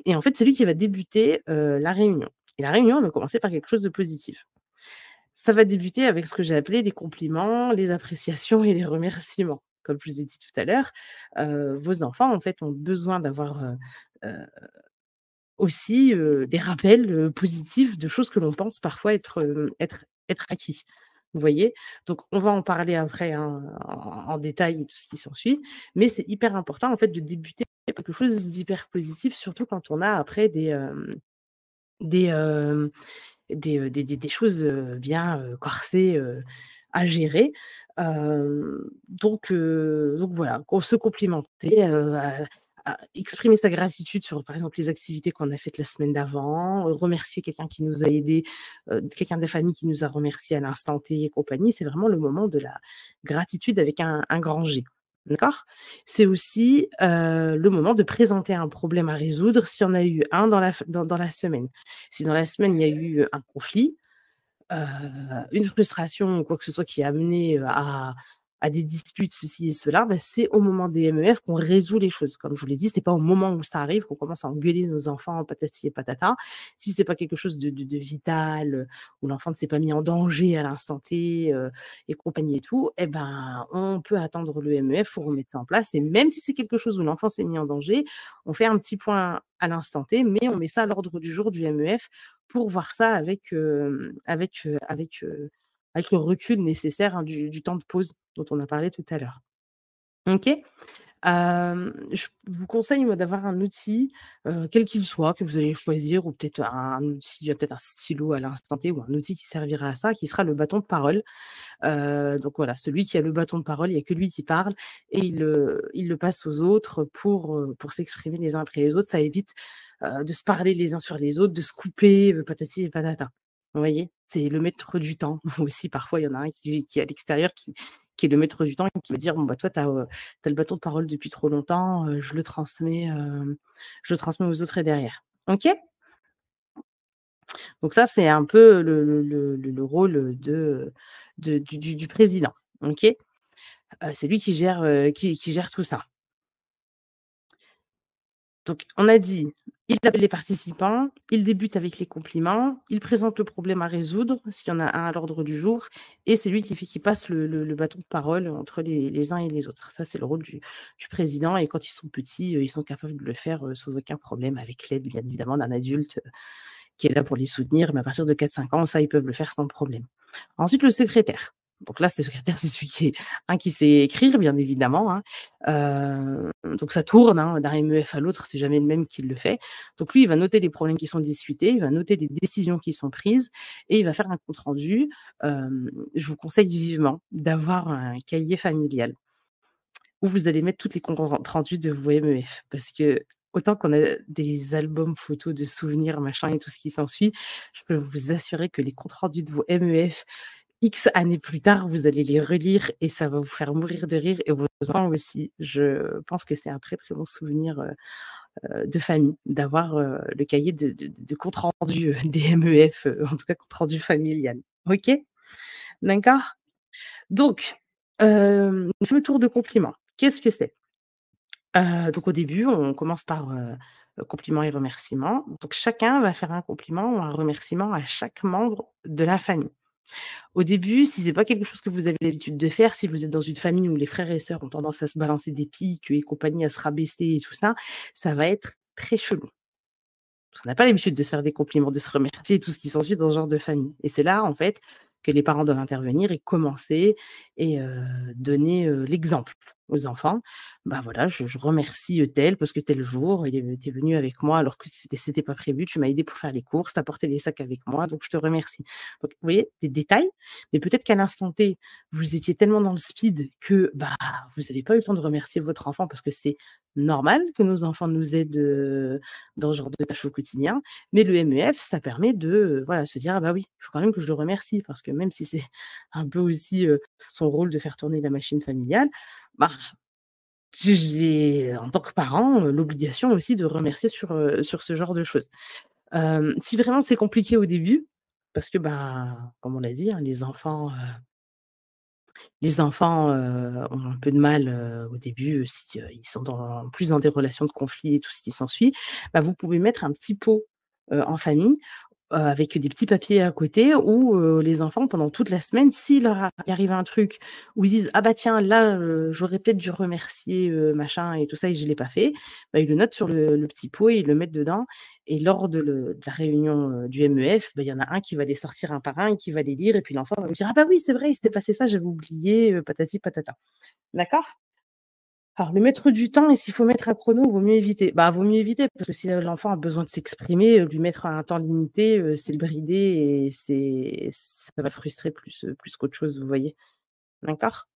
Et en fait, c'est lui qui va débuter, la réunion, et la réunion, elle va commencer par quelque chose de positif. Ça va débuter avec ce que j'ai appelé les compliments, les appréciations et les remerciements. Comme je vous ai dit tout à l'heure, vos enfants, en fait, ont besoin d'avoir, heu, aussi, des rappels, positifs de choses que l'on pense parfois être acquis. Vous voyez? Donc on va en parler après, hein, en détail et tout ce qui s'ensuit, mais c'est hyper important, en fait, de débuter par quelque chose d'hyper positif, surtout quand on a après des, hem des choses, bien, corsées, à gérer. Donc voilà, qu'on se complimenter, à exprimer sa gratitude sur, par exemple, les activités qu'on a faites la semaine d'avant, remercier quelqu'un qui nous a aidés, quelqu'un de la famille qui nous a remerciés à l'instant T et compagnie. C'est vraiment le moment de la gratitude avec un grand G. D'accord? C'est aussi, le moment de présenter un problème à résoudre s'il y en a eu un dans la semaine. Si dans la semaine, il y a eu un conflit, heu, une frustration ou quoi que ce soit qui a amené, à des disputes, ceci et cela, bah, c'est au moment des MEF qu'on résout les choses. Comme je vous l'ai dit, c'est pas au moment où ça arrive qu'on commence à engueuler nos enfants, patati et patata. Si c'est pas quelque chose de vital, où l'enfant ne s'est pas mis en danger à l'instant T, et compagnie et tout, et ben, on peut attendre le MEF pour remettre ça en place, et même si c'est quelque chose où l'enfant s'est mis en danger, on fait un petit point à l'instant T, mais on met ça à l'ordre du jour du MEF pour voir ça avec le recul nécessaire, hein, du temps de pause dont on a parlé tout à l'heure. OK? Je vous conseille, moi, d'avoir un outil, quel qu'il soit, que vous allez choisir, ou peut-être un outil, peut-être un stylo à l'instant T, ou un outil qui servira à ça, qui sera le bâton de parole. Donc voilà, celui qui a le bâton de parole, il y a que lui qui parle, et il le passe aux autres pour s'exprimer les uns après les autres. Ça évite, de se parler les uns sur les autres, de se couper, patati et patata. Vous voyez? C'est le maître du temps aussi. Parfois, il y en a un qui est à l'extérieur, qui est le maître du temps, et qui va dire: «Bon, bah, toi, tu as le bâton de parole depuis trop longtemps, je le transmets aux autres et derrière». OK? Donc ça, c'est un peu le rôle du président. OK? C'est lui qui gère tout ça. Donc on a dit, il appelle les participants, il débute avec les compliments, il présente le problème à résoudre, s'il y en a un à l'ordre du jour, et c'est lui qui passe le bâton de parole entre les uns et les autres. Ça, c'est le rôle du président, et quand ils sont petits, ils sont capables de le faire, sans aucun problème, avec l'aide, bien évidemment, d'un adulte, qui est là pour les soutenir, mais à partir de 4-5 ans, ça, ils peuvent le faire sans problème. Ensuite, le secrétaire. Donc là, ce secrétaire, c'est celui qui sait écrire, bien évidemment, hein. Donc ça tourne, hein, d'un MEF à l'autre, c'est jamais le même qui le fait. Donc lui, il va noter les problèmes qui sont discutés, il va noter les décisions qui sont prises, et il va faire un compte rendu. Je vous conseille vivement d'avoir un cahier familial où vous allez mettre toutes les comptes rendus de vos MEF. Parce que autant qu'on a des albums photos de souvenirs, machin et tout ce qui s'ensuit, je peux vous assurer que les comptes rendus de vos MEF, X années plus tard, vous allez les relire et ça va vous faire mourir de rire, et vos enfants aussi. Je pense que c'est un très, très bon souvenir, de famille, d'avoir, le cahier de compte rendu, des MEF, en tout cas compte rendu familial. OK? D'accord? Donc, le fameux tour de compliments, qu'est-ce que c'est? Donc au début, on commence par, compliments et remerciements. Donc chacun va faire un compliment ou un remerciement à chaque membre de la famille. Au début, si c'est pas quelque chose que vous avez l'habitude de faire, si vous êtes dans une famille où les frères et sœurs ont tendance à se balancer des piques et compagnie, à se rabaisser et tout ça, ça va être très chelou. Parce qu'on n'a pas l'habitude de se faire des compliments, de se remercier et tout ce qui s'ensuit dans ce genre de famille, et c'est là, en fait, que les parents doivent intervenir et commencer, et donner, l'exemple. aux enfants, bah, voilà, je remercie, tel parce que tel jour, il est tu venu avec moi alors que c'était pas prévu, tu m'as aidé pour faire les courses, tu as porté des sacs avec moi, donc je te remercie. Donc vous voyez, des détails, mais peut-être qu'à l'instant T, vous étiez tellement dans le speed que, bah, vous avez pas eu le temps de remercier votre enfant parce que c'est normal que nos enfants nous aident, dans ce genre de tâches au quotidien. Mais le MEF, ça permet de, voilà, se dire: «Ah bah oui, il faut quand même que je le remercie» parce que même si c'est un peu aussi, son rôle de faire tourner la machine familiale, bah, j'ai en tant que parent, l'obligation aussi de remercier sur ce genre de choses. Si vraiment c'est compliqué au début, parce que, bah, comme on l'a dit, hein, les enfants, ont un peu de mal, au début, si, ils sont plus dans des relations de conflit et tout ce qui s'ensuit, bah, vous pouvez mettre un petit pot, en famille, avec des petits papiers à côté où, les enfants pendant toute la semaine, s'il leur arrive un truc où ils disent: «Ah bah tiens là, j'aurais peut-être dû remercier, machin et tout ça et je l'ai pas fait», bah, ils le notent sur le petit pot et ils le mettent dedans et lors de la réunion, du MEF, bah, il y en a un qui va les sortir un par un et qui va les lire et puis l'enfant va me dire: «Ah bah oui c'est vrai, il s'était passé ça, j'avais oublié, patati patata». D'accord? Alors le mettre du temps, est-ce qu'il faut mettre un chrono ou vaut mieux éviter? Bah, vaut mieux éviter parce que si, l'enfant a besoin de s'exprimer, lui mettre un temps limité, c'est le brider et ça va frustrer plus qu'autre chose, vous voyez? D'accord?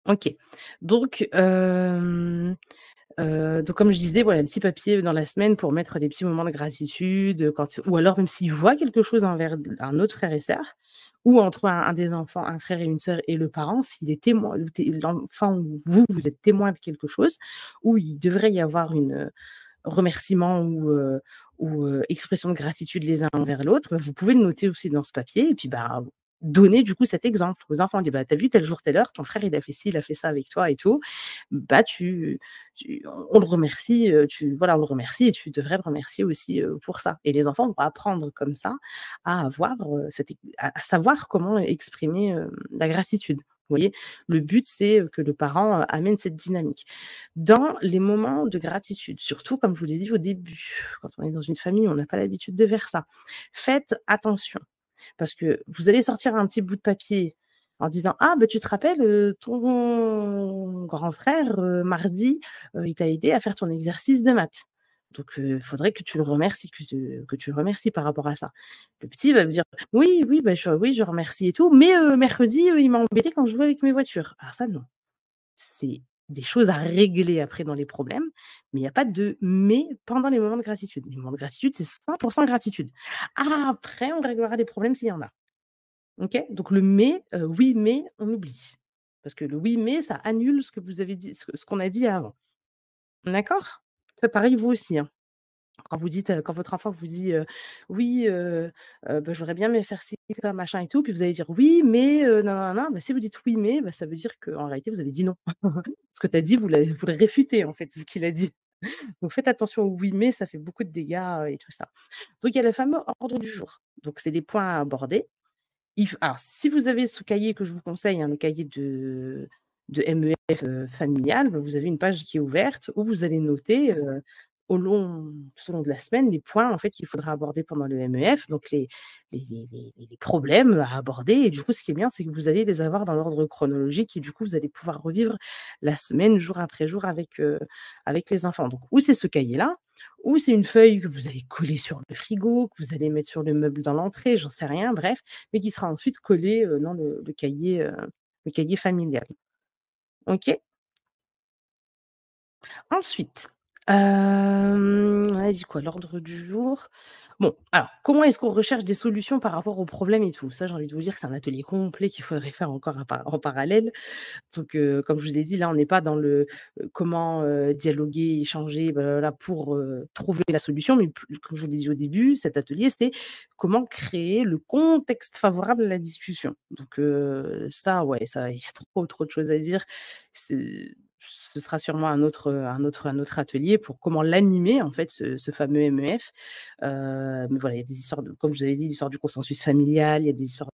OK. Donc donc comme je disais, voilà, un petit papier dans la semaine pour mettre des petits moments de gratitude, quand ou alors même s'il voit quelque chose envers un autre frère et sœur ou entre un des enfants, un frère et une sœur et le parent, s'il est témoin ou l'enfant ou vous, vous êtes témoin de quelque chose, où il devrait y avoir une, remerciement ou expression de gratitude les uns envers l'autre, bah, vous pouvez le noter aussi dans ce papier et puis, bah, donner du coup cet exemple aux enfants. Dire: «Bah, tu as vu tel jour, telle heure, ton frère il a fait ci, il a fait ça avec toi et tout. Bah, on le remercie, voilà, on le remercie et tu devrais le remercier aussi, pour ça» et les enfants vont apprendre comme ça à avoir, à savoir comment exprimer, la gratitude. Vous voyez? Le but, c'est, que le parent, amène cette dynamique. Dans les moments de gratitude, surtout comme je vous l'ai dit au début, quand on est dans une famille, on n'a pas l'habitude de faire ça. Faites attention, parce que vous allez sortir un petit bout de papier en disant: «Ah bah, tu te rappelles, ton grand frère, mardi, il t'a aidé à faire ton exercice de maths. Donc faudrait que tu le remercies, que tu le remercies par rapport à ça». Le petit va me dire: «Oui, oui, bah, je remercie et tout, mais mercredi, il m'a embêté quand je jouais avec mes voitures». Alors ça, non. C'est des choses à régler après dans les problèmes, mais il y a pas de «mais» pendant les moments de gratitude. Les moments de gratitude, c'est 100 gratitude. Après, on réglera les problèmes s'il y en a. OK? Donc le «mais», «oui, mais», on oublie. Parce que le «oui, mais», ça annule ce que vous avez dit, ce qu'on a dit avant. D'accord? Ça pareil, vous aussi, hein. Quand votre enfant vous dit, «Oui, bah, j'aurais bien aimé faire ci, ça, machin et tout», puis vous allez dire: «Oui, mais, nin bah, si vous dites: «Oui, mais», bah, ça veut dire qu'en réalité vous avez dit: «Non». Ce que tu as dit, vous le réfutez en fait, ce qu'il a dit. Donc faites attention au «oui, mais», ça fait beaucoup de dégâts, et tout ça. Donc il y a le fameux ordre du jour. Donc c'est des points à aborder. Il f Alors si vous avez ce cahier que je vous conseille, hein, le cahier de MEF, familial, bah, vous avez une page qui est ouverte où vous allez noter, tout au long de la semaine, les points en fait qu'il faudra aborder pendant le MEF, donc les problèmes à aborder et du coup, ce qui est bien, c'est que vous allez les avoir dans l'ordre chronologique et du coup, vous allez pouvoir revivre la semaine jour après jour avec les enfants. Donc ou c'est ce cahier-là, ou c'est une feuille que vous allez coller sur le frigo, que vous allez mettre sur le meuble dans l'entrée, j'en sais rien, bref, mais qui sera ensuite collé, dans le cahier familial. OK? Ensuite, on a dit quoi? L'ordre du jour. Bon, alors, comment est-ce qu'on recherche des solutions par rapport aux problèmes et tout? Ça, j'ai envie de vous dire que c'est un atelier complet qu'il faudrait faire encore en parallèle. Donc, comme je vous l'ai dit, là, on n'est pas dans le, comment, dialoguer, échanger, blablabla pour, trouver la solution, mais comme je vous l'ai dit au début, cet atelier, c'est comment créer le contexte favorable à la discussion. Donc, ça, ouais, ça, il y a trop de choses à dire. Ce sera sûrement un autre atelier pour comment l'animer, en fait, ce fameux MEF. Mais voilà, il y a des histoires comme je vous avais dit, l'histoire du consensus familial, il y a des histoires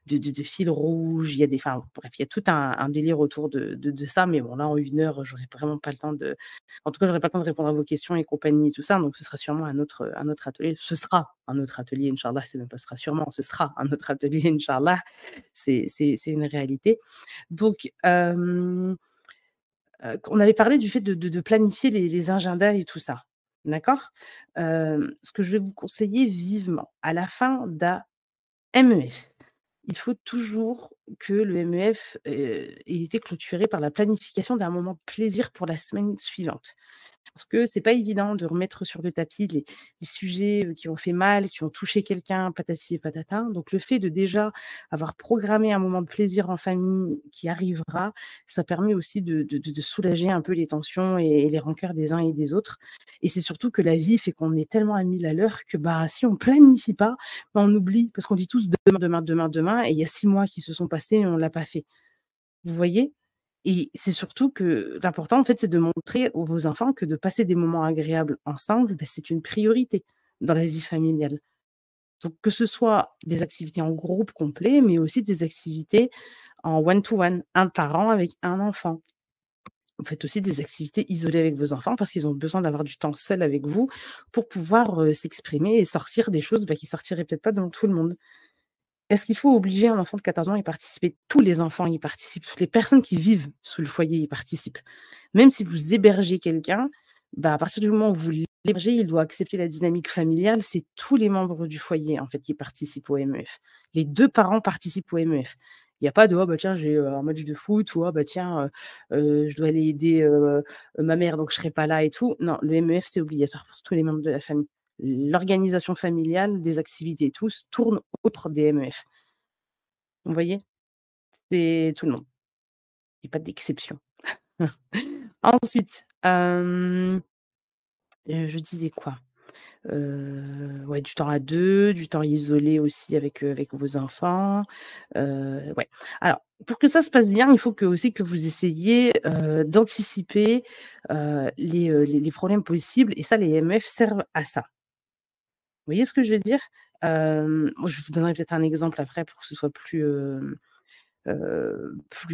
de fil rouge, il y a enfin bref, il y a tout un délire autour de ça, mais bon là en 1 heure, j'aurais vraiment pas le temps en tout cas, j'aurais pas le temps de répondre à vos questions et compagnie et tout ça, donc ce sera sûrement un autre atelier. Ce sera un autre atelier, inch'Allah, c'est même pas ce sera sûrement, ce sera un autre atelier, inch'Allah, c'est une réalité. Donc On avait parlé du fait de planifier les agendas et tout ça, d'accord? Ce que je vais vous conseiller vivement, à la fin d'un MEF, il faut toujours que le MEF, ait été clôturé par la planification d'un moment de plaisir pour la semaine suivante. Parce que c'est pas évident de remettre sur le tapis les sujets, qui ont fait mal, qui ont touché quelqu'un, patati et patata. Donc le fait de déjà avoir programmé un moment de plaisir en famille qui arrivera, ça permet aussi de soulager un peu les tensions et les rancœurs des uns et des autres. Et c'est surtout que la vie fait qu'on est tellement à 1000 à l'heure que, bah, si on planifie pas, bah, on oublie parce qu'on dit tous: «Demain, demain, demain, demain» et il y a 6 mois qui se sont passés et on l'a pas fait. Vous voyez? Et c'est surtout que l'important, en fait, c'est de montrer aux vos enfants que de passer des moments agréables ensemble, bah, c'est une priorité dans la vie familiale. Donc que ce soit des activités en groupe complet, mais aussi des activités en one to one, un parent avec un enfant. Vous faites aussi des activités isolées avec vos enfants parce qu'ils ont besoin d'avoir du temps seul avec vous pour pouvoir, s'exprimer et sortir des choses, bah, qui sortiraient peut-être pas dans tout le monde. Est-ce qu'il faut obliger un enfant de 14 ans à y participer? Tous les enfants y participent, toutes les personnes qui vivent sous le foyer y participent. Même si vous hébergez quelqu'un, bah, à partir du moment où vous l'hébergez, il doit accepter la dynamique familiale. C'est tous les membres du foyer, en fait, qui participent au MEF. Les 2 parents participent au MEF. Il y a pas de: «Oh bah tiens, j'ai, un match de foot» ou «Oh bah tiens, je dois aller aider, ma mère donc je serai pas là et tout». Non, le MEF, c'est obligatoire pour tous les membres de la famille. L'organisation familiale, des activités et tout, s tourne autour des MEF. Vous voyez? C'est tout le monde, il y a pas d'exception. Ensuite, je disais quoi? Ouais, du temps à 2, du temps isolé aussi avec vos enfants, ouais. Alors, pour que ça se passe bien, il faut que aussi que vous essayiez, d'anticiper, les problèmes possibles et ça, les MEF servent à ça. Vous voyez ce que je veux dire? Moi, je vous donnerai peut-être un exemple après pour que ce soit plus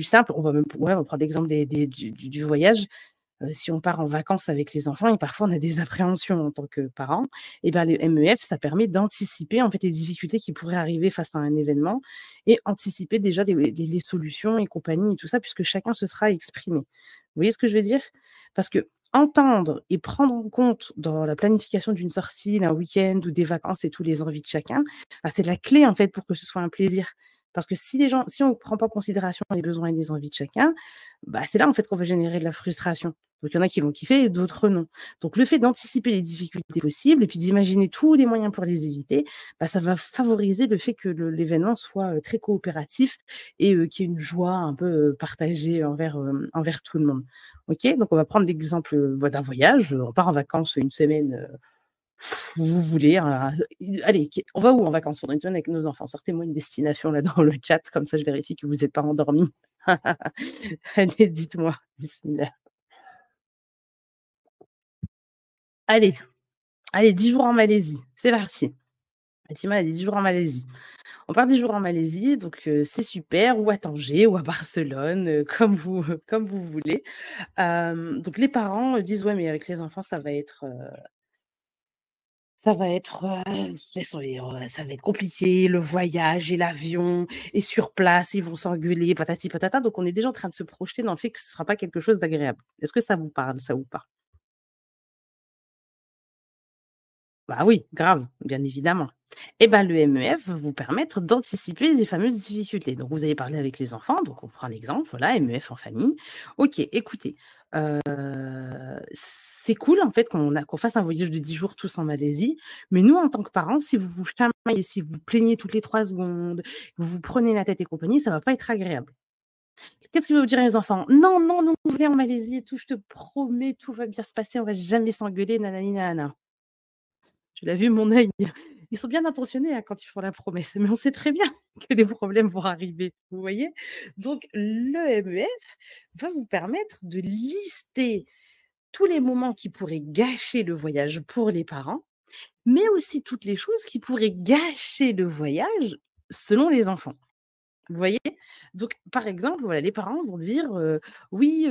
simple. On va même ouais, on va prendre l'exemple du voyage. Si on part en vacances avec les enfants et parfois on a des appréhensions en tant que parent et ben, les MEF, ça permet d'anticiper, en fait, les difficultés qui pourraient arriver face à un événement et anticiper déjà les solutions et compagnie et tout ça puisque chacun se sera exprimé. Vous voyez ce que je veux dire? Parce que entendre et prendre en compte dans la planification d'une sortie, d'un week-end ou des vacances et tous les envies de chacun, bah, c'est la clé, en fait, pour que ce soit un plaisir. Parce que si on ne prend pas en considération les besoins et les envies de chacun, bah, c'est là, en fait, qu'on va générer de la frustration. Donc il y en a qui vont kiffer et d'autres non. Donc le fait d'anticiper les difficultés possibles et puis d'imaginer tous les moyens pour les éviter, bah, ça va favoriser le fait que l'événement soit, très coopératif et qu'il y ait une joie un peu, partagée envers tout le monde. OK? Donc on va prendre l'exemple, d'un voyage, on part en vacances une semaine, où vous voulez, allez, on va où en vacances pendant une semaine avec nos enfants? Sortez-moi une destination là dans le chat, comme ça je vérifie que vous êtes pas endormis. Allez, dites-moi. Bismillah. Allez, allez, 10 jours en Malaisie, c'est parti. Fatima a dit 10 jours en Malaisie. On part 10 jours en Malaisie, donc c'est super, ou à Tanger ou à Barcelone, comme vous voulez. Donc les parents, disent: «Ouais, mais avec les enfants, laisse tomber, ça va être compliqué, le voyage et l'avion et sur place, ils vont s'engueuler, patati patata». Donc on est déjà en train de se projeter dans le fait que ce ne sera pas quelque chose d'agréable. Est-ce que ça vous parle, ça ou pas? Bah oui, grave, bien évidemment. Et ben, le MEF va vous permettre d'anticiper les fameuses difficultés. Donc, vous avez parlé avec les enfants, donc on prend l'exemple, voilà, MEF en famille. OK, écoutez, heu, c'est cool en fait qu'on fasse un voyage de 10 jours tous en Malaisie, mais nous, en tant que parents, si vous vous chamaillez, si vous plaignez toutes les 3 secondes, vous vous prenez la tête et compagnie, ça va pas être agréable. Qu'est-ce que vont vous dire les enfants? «Non, non, nous, on voulait en Malaisie et tout, je te promets, tout va bien se passer, on va jamais s'engueuler, nanani nanana». Tu l'as vu mon œil? Ils sont bien intentionnés, hein, quand ils font la promesse, mais on sait très bien que des problèmes vont arriver, vous voyez? Donc le MEF va vous permettre de lister tous les moments qui pourraient gâcher le voyage pour les parents, mais aussi toutes les choses qui pourraient gâcher le voyage selon les enfants. Vous voyez? Donc par exemple, voilà, les parents vont dire, «Oui,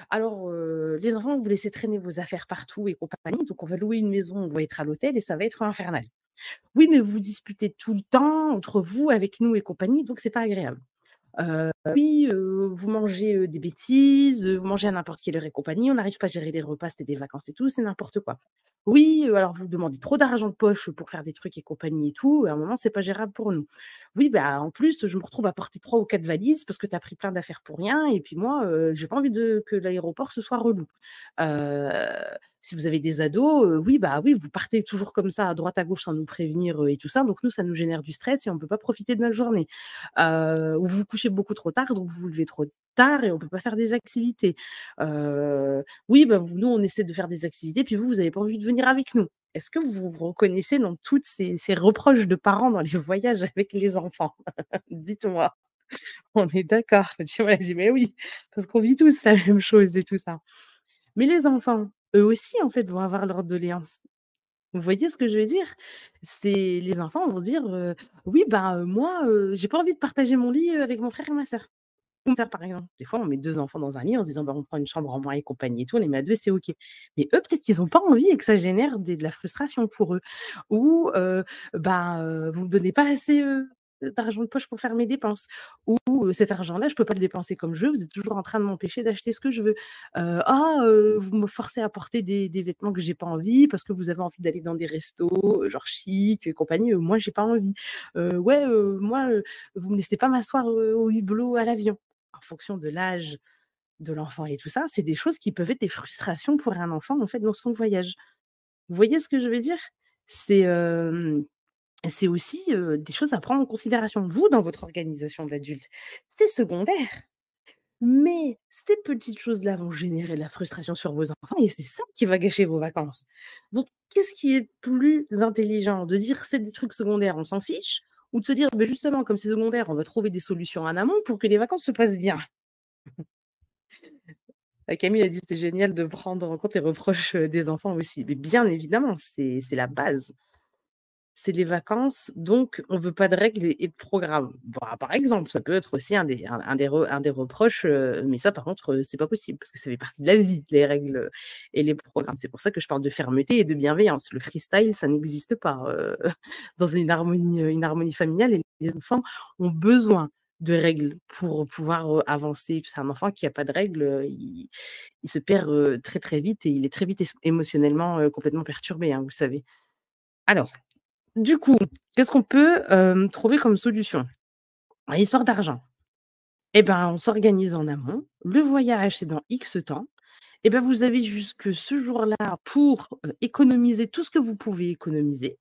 alors, les enfants, vous laissez traîner vos affaires partout et compagnie, donc on va louer une maison, on va être à l'hôtel et ça va être infernal. Oui, mais vous vous disputez tout le temps entre vous, avec nous et compagnie, donc c'est pas agréable. Oui, vous mangez, des bêtises, vous mangez à n'importe quelle heure et compagnie, on n'arrive pas à gérer les repas, c'est des vacances et tout, c'est n'importe quoi. Oui, alors vous demandez trop d'argent de poche pour faire des trucs et compagnie et tout, à un moment, c'est pas gérable pour nous. Oui, bah, en plus, je me retrouve à porter 3 ou 4 valises parce que tu as pris plein d'affaires pour rien et puis moi, j'ai pas envie de que l'aéroport, ce soit relou. Heu, Si vous avez des ados, oui, bah, oui, vous partez toujours comme ça à droite à gauche sans nous prévenir, et tout ça, donc nous, ça nous génère du stress et on peut pas profiter de notre journée. Ou vous vous couchez beaucoup trop tard, donc vous vous levez trop tard et on peut pas faire des activités. Oui, bah, nous, on essaie de faire des activités, puis vous avez pas envie de venir avec nous. Est-ce que vous vous reconnaissez dans toutes ces reproches de parents dans les voyages avec les enfants? Dites-moi. On est d'accord. Tu vois? Elle dit: «Mais oui, parce qu'on vit tous la même chose et tout ça». Mais les enfants, eux aussi, en fait, vont avoir leurs doléances. Vous voyez ce que je veux dire? C'est les enfants vont se dire, «Oui, bah, moi, j'ai pas envie de partager mon lit, avec mon frère et ma sœur». Ou ma sœur, par exemple. Des fois, on met 2 enfants dans un lit en se disant: «Bah, on prend une chambre en moins et compagnie et tout, on les met à 2, c'est OK». Mais eux, peut-être qu'ils ont pas envie et que ça génère de la frustration pour eux. Ou, bah, vous me donnez pas assez, d'argent de poche pour faire mes dépenses. Ou, cet argent-là, je peux pas le dépenser comme je veux, vous êtes toujours en train de m'empêcher d'acheter ce que je veux. Ah, vous me forcez à porter des vêtements que j'ai pas envie parce que vous avez envie d'aller dans des restos, genre chic et compagnie, moi j'ai pas envie. Ouais, moi, vous me laissez pas m'asseoir, au hublot à l'avion. En fonction de l'âge de l'enfant et tout ça, c'est des choses qui peuvent être des frustrations pour un enfant, en fait, dans son voyage. Vous voyez ce que je veux dire? C'est, c'est aussi, des choses à prendre en considération. Vous, dans votre organisation d'adulte, c'est secondaire, mais ces petites choses-là vont générer de la frustration sur vos enfants et c'est ça qui va gâcher vos vacances. Donc qu'est-ce qui est plus intelligent? De dire: «C'est des trucs secondaires, on s'en fiche» ou de se dire: «Beh, justement, comme c'est secondaire, on va trouver des solutions en amont pour que les vacances se passent bien»? Camille a dit: «C'est génial de prendre en compte les reproches, des enfants aussi». Mais bien évidemment, c'est la base. C'est les vacances, donc on veut pas de règles et de programme. Bon, ah, par exemple, ça peut être aussi un des reproches, mais ça par contre, c'est pas possible parce que ça fait partie de la vie, les règles, et les programmes. C'est pour ça que je parle de fermeté et de bienveillance. Le freestyle, ça n'existe pas, dans une harmonie familiale et les enfants ont besoin de règles pour pouvoir, avancer. C'est un enfant qui a pas de règles, il se perd, très, très vite et il est très vite émotionnellement, complètement perturbé, hein, vous savez. Alors du coup, qu'est-ce qu'on peut, trouver comme solution? À l'histoire d'argent, et ben, on s'organise en amont. Le voyage, c'est dans X temps. Et ben, vous avez jusque ce jour-là pour, économiser tout ce que vous pouvez économiser.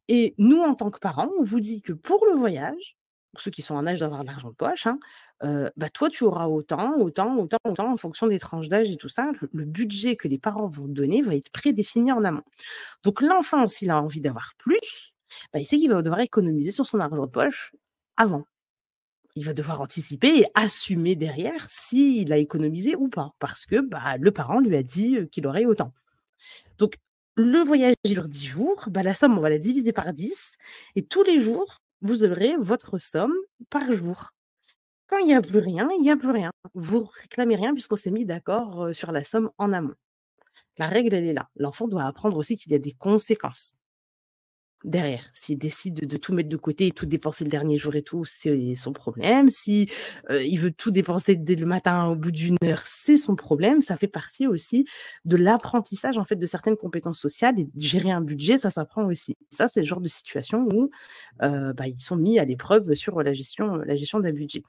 Et nous, en tant que parents, on vous dit que pour le voyage, pour ceux qui sont en âge d'avoir de l'argent de poche, hein, bah, toi, tu auras autant, autant, autant, autant en fonction des tranches d'âge et tout ça. Le budget que les parents vont donner va être prédéfini en amont. Donc l'enfant, s'il a envie d'avoir plus, bah, il sait qu'il va devoir économiser sur son argent de poche avant. Il va devoir anticiper et assumer derrière s'il a économisé ou pas, parce que, bah, le parent lui a dit, qu'il aurait autant. Donc le voyage, il dure 10 jours, bah, la somme, on va la diviser par 10 et tous les jours, vous aurez votre somme par jour. Quand il y a plus rien, il y a plus rien. Vous réclamez rien puisqu'on s'est mis d'accord, sur la somme en amont. La règle, elle est là. L'enfant doit apprendre aussi qu'il y a des conséquences. Derrière, s'il décide de tout mettre de côté et tout dépenser le dernier jour et tout, c'est son problème. Si, il veut tout dépenser dès le matin au bout d'une heure, c'est son problème. Ça fait partie aussi de l'apprentissage, en fait, de certaines compétences sociales et gérer un budget, ça s'apprend aussi. Ça, c'est le genre de situation où, bah, ils sont mis à l'épreuve sur la gestion d'un budget.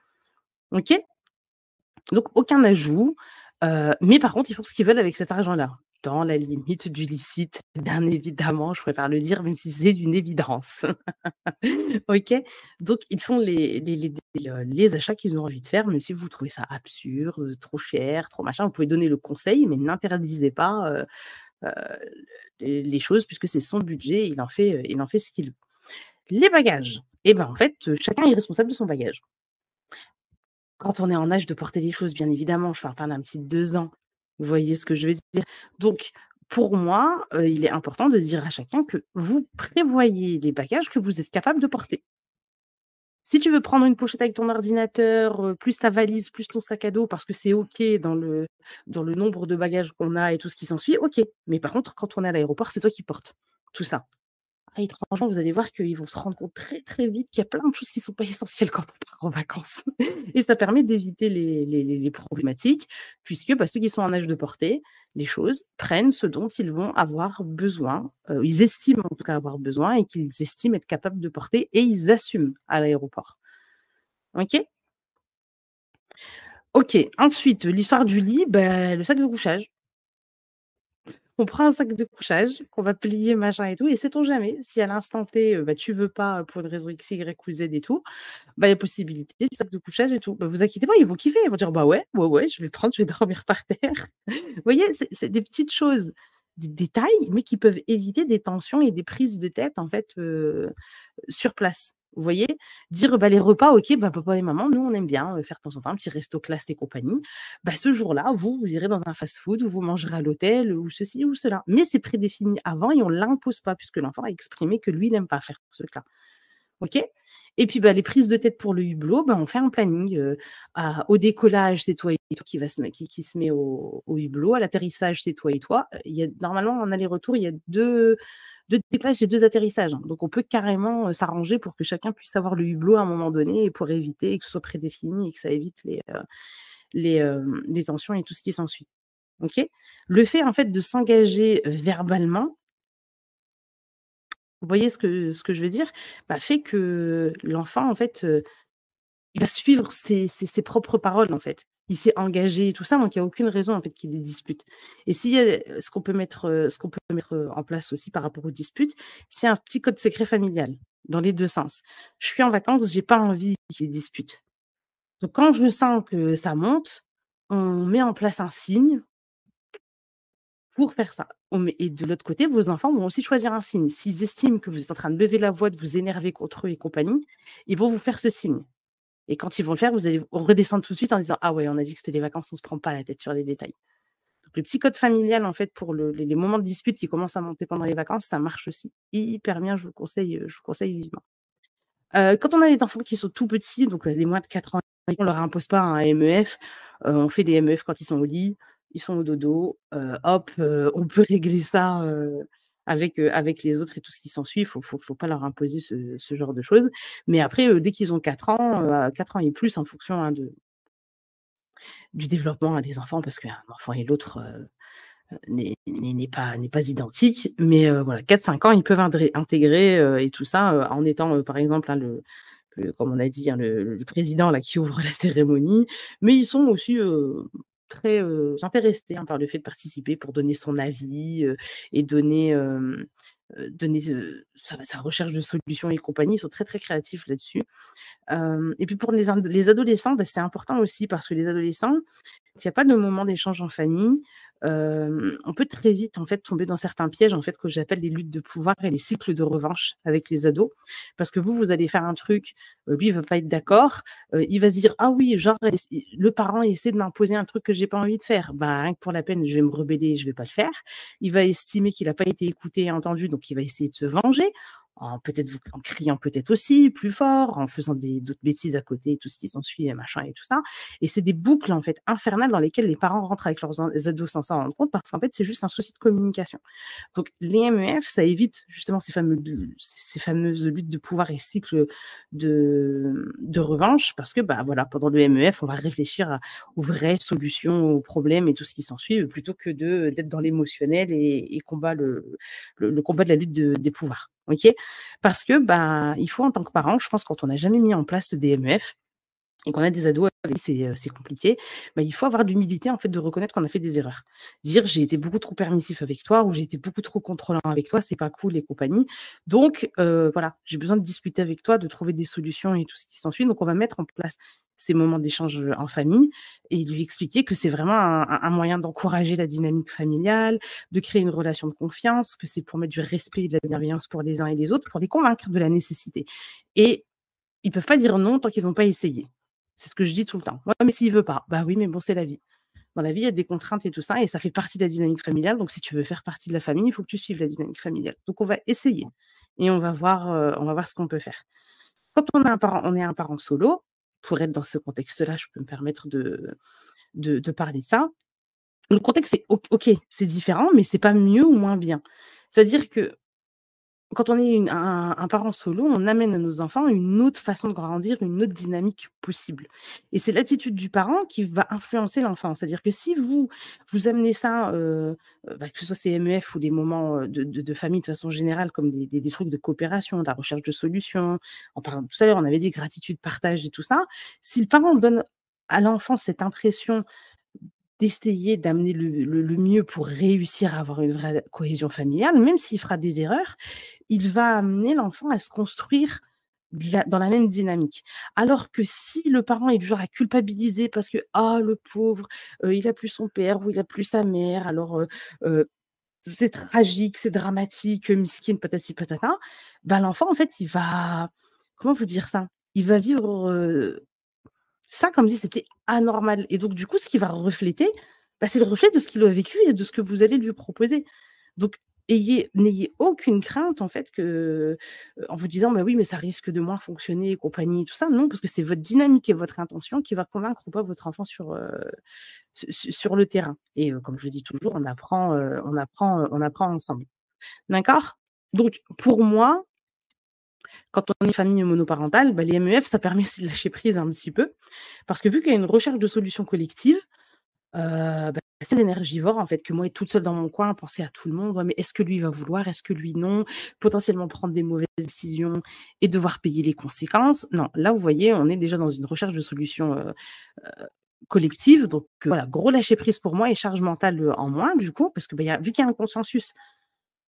OK? Donc aucun ajout, mais par contre, ils font ce qu'ils veulent avec cet argent-là, dans la limite du licite, bien évidemment, je préfère le dire, même si c'est une évidence. OK? Donc ils font les achats qu'ils ont envie de faire, même si vous trouvez ça absurde, trop cher, trop machin, vous pouvez donner le conseil, mais n'interdisez pas, heu, les choses puisque c'est son budget, il en fait ce qu'il veut. Les bagages, et ben, en fait, chacun est responsable de son bagage. Quand on est en âge de porter des choses, bien évidemment, je parle pas d'un petit de 2 ans. Vous voyez ce que je veux dire? Donc pour moi, il est important de dire à chacun que vous prévoyez les bagages que vous êtes capable de porter. Si tu veux prendre une pochette avec ton ordinateur, plus ta valise, plus ton sac à dos parce que c'est OK dans le nombre de bagages qu'on a et tout ce qui s'ensuit, OK. Mais par contre, quand on est à l'aéroport, c'est toi qui portes tout ça. Ah, étrangement, vous allez voir qu'ils vont se rendre compte très, très vite qu'il y a plein de choses qui sont pas essentielles quand on part en vacances et ça permet d'éviter les problématiques puisque, bah, ceux qui sont en âge de porter les choses prennent ce dont ils vont avoir besoin, ils estiment en tout cas avoir besoin et qu'ils estiment être capables de porter et ils assument à l'aéroport. OK? OK, ensuite, l'histoire du lit, bah, le sac de couchage. On prend un sac de couchage qu'on va plier, machin et tout et sait-on jamais, si à l'instant T, bah, tu veux pas, pour une raison X, Y ou Z et tout, bah, il y a possibilité du sac de couchage et tout. Bah, vous inquiétez pas, ils vont kiffer, ils vont dire: «Bah, ouais, ouais, ouais, je vais prendre, je vais dormir par terre». Vous voyez? C'est des petites choses, des détails, mais qui peuvent éviter des tensions et des prises de tête, en fait, sur place. Vous voyez? Dire, bah, les repas, OK, bah, papa et maman, nous, on aime bien, faire de temps en temps un petit resto classe et compagnie. Bah, ce jour-là, vous irez dans un fast-food ou vous mangerez à l'hôtel ou ceci ou cela. Mais c'est prédéfini avant et on l'impose pas puisque l'enfant a exprimé que lui, il n'aime pas faire ce truc-là. OK? Et puis, bah, les prises de tête pour le hublot, bah, on fait un planning, à au décollage, c'est toi et toi qui va se met qui se met au hublot. À l'atterrissage, c'est toi et toi. Il y a normalement, en aller-retour, il y a deux décollages et 2 atterrissages, hein. Donc on peut carrément, s'arranger pour que chacun puisse avoir le hublot à un moment donné et pour éviter que ce soit prédéfini et que ça évite les tensions et tout ce qui s'ensuit. OK? Le fait, en fait, de s'engager verbalement, vous voyez ce que je veux dire? Bah, fait que l'enfant, en fait, il va suivre ses propres paroles, en fait. Il s'est engagé et tout ça, donc il y a aucune raison, en fait, qu'il y ait des disputes et s'il y a ce qu'on peut mettre en place aussi par rapport aux disputes, c'est un petit code secret familial, dans les 2 sens. Je suis en vacances, j'ai pas envie qu'il y ait des disputes. Donc quand je sens que ça monte, on met en place un signe pour faire ça. On met et de l'autre côté, vos enfants vont aussi choisir un signe. S'ils estiment que vous êtes en train de lever la voix, de vous énerver contre eux et compagnie, ils vont vous faire ce signe. Et quand ils vont le faire, vous allez redescendre tout de suite en disant: «Ah ouais, on a dit que c'était les vacances, on se prend pas la tête sur les détails». Donc le petit code familial, en fait, pour les moments de dispute qui commencent à monter pendant les vacances, ça marche aussi hyper bien, je vous conseille vivement. Quand on a des enfants qui sont tout petits, donc des moins de 4 ans, on leur impose pas un MEF, on fait des MEF quand ils sont au lit, ils sont au dodo, hop, on peut régler ça, avec les autres et tout ce qui s'ensuit. Il faut pas leur imposer ce genre de choses. Mais après, dès qu'ils ont 4 ans, 4 ans et plus en fonction, hein, du développement, des enfants parce qu'un enfant et l'autre, n'est pas identique. Mais voilà, 4-5 ans, ils peuvent intégrer, et tout ça, en étant, par exemple, hein, comme on a dit, hein, le président là qui ouvre la cérémonie, mais ils sont aussi, très, intéressés, hein, par le fait de participer pour donner son avis, et donner, sa recherche de solutions et compagnie. Ils sont très, très créatifs là-dessus. Et puis pour les adolescents, bah, c'est important aussi parce que les adolescents, il y a pas de moment d'échange en famille, on peut très vite, en fait, tomber dans certains pièges, en fait, que j'appelle les luttes de pouvoir et les cycles de revanche avec les ados. Parce que vous allez faire un truc, lui, il va pas être d'accord, il va se dire: «Ah oui, genre, le parent essaie de m'imposer un truc que j'ai pas envie de faire. Bah, rien que pour la peine, je vais me rebeller, je vais pas le faire». Il va estimer qu'il a pas été écouté et entendu, donc il va essayer de se venger, en criant peut-être aussi plus fort, en faisant d'autres bêtises à côté, tout ce qui s'ensuit et machin et tout ça. Et c'est des boucles, en fait, infernales dans lesquelles les parents rentrent avec leurs ados sans s'en rendre compte parce qu'en fait, c'est juste un souci de communication. Donc les MEF, ça évite justement ces fameuses luttes de pouvoir et cycles de revanche parce que, bah, voilà, pendant le MEF, on va réfléchir aux vraies solutions aux problèmes et tout ce qui s'ensuit, plutôt que d'être dans l'émotionnel et combat le combat de la lutte des pouvoirs. OK? Parce que, bah, il faut en tant que parent, je pense quand on n'a jamais mis en place des MEF, et qu'on a des ados avec qui c'est compliqué, bah, il faut avoir l'humilité, en fait, de reconnaître qu'on a fait des erreurs. Dire: «J'ai été beaucoup trop permissif avec toi» ou «J'ai été beaucoup trop contrôlant avec toi, c'est pas cool» et compagnie. Donc voilà, j'ai besoin de discuter avec toi, de trouver des solutions et tout ce qui s'ensuit. Donc on va mettre en place ces moments d'échange, en famille et lui expliquer que c'est vraiment un moyen d'encourager la dynamique familiale, de créer une relation de confiance, que c'est pour mettre du respect et de la bienveillance pour les uns et les autres, pour les convaincre de la nécessité et ils peuvent pas dire non tant qu'ils ont pas essayé. C'est ce que je dis tout le temps. «Ouais, mais s'il veut pas». Bah oui, mais bon, c'est la vie. Dans la vie, il y a des contraintes et tout ça et ça fait partie de la dynamique familiale, donc si tu veux faire partie de la famille, il faut que tu suives la dynamique familiale. Donc on va essayer et on va voir ce qu'on peut faire. Quand on est un parent solo, pour être dans ce contexte-là, je peux me permettre de parler de ça. Le contexte, c'est OK, c'est différent, mais c'est pas mieux ou moins bien. C'est-à-dire que quand on est un parent solo, on amène à nos enfants une autre façon de grandir, une autre dynamique possible et c'est l'attitude du parent qui va influencer l'enfant. C'est-à-dire que si vous amenez ça, bah, que ce soit ces MEF ou des moments, de famille de façon générale comme des trucs de coopération, de la recherche de solutions, en parlant tout à l'heure, on avait dit gratitude, partage et tout ça. Si le parent donne à l'enfant cette impression d'essayer d'amener le mieux pour réussir à avoir une vraie cohésion familiale, même s'il fera des erreurs, il va amener l'enfant à se construire dans la même dynamique. Alors que si le parent est du genre à culpabiliser parce que: «Ah le pauvre, il a plus son père ou il a plus sa mère, alors, c'est tragique, c'est dramatique, miskin patati patata», bah, l'enfant en fait il va comment vous dire ça? Il va vivre, ça, comme dit, c'était anormal et donc du coup, ce qu'il va refléter, bah, c'est le reflet de ce qu'il a vécu et de ce que vous allez lui proposer. Donc n'ayez aucune crainte en fait que, en vous disant: «Bah, oui, mais ça risque de moins fonctionner et compagnie et tout ça». Non, parce que c'est votre dynamique et votre intention qui va convaincre ou pas votre enfant sur le terrain et comme je le dis toujours, on apprend ensemble. D'accord? Donc pour moi, quand on est famille monoparentale, bah, les MEF, ça permet aussi de lâcher prise un petit peu parce que vu qu'il y a une recherche de solutions collectives, bah, c'est énergivore en fait que moi être toute seule dans mon coin, penser à tout le monde. Ouais, mais est-ce que lui va vouloir? Est-ce que lui non? Potentiellement prendre des mauvaises décisions et devoir payer les conséquences. Non, là, vous voyez, on est déjà dans une recherche de solutions, collectives donc voilà, gros lâcher prise pour moi et charge mentale, en moins du coup parce que, bah, vu qu'il y a un consensus,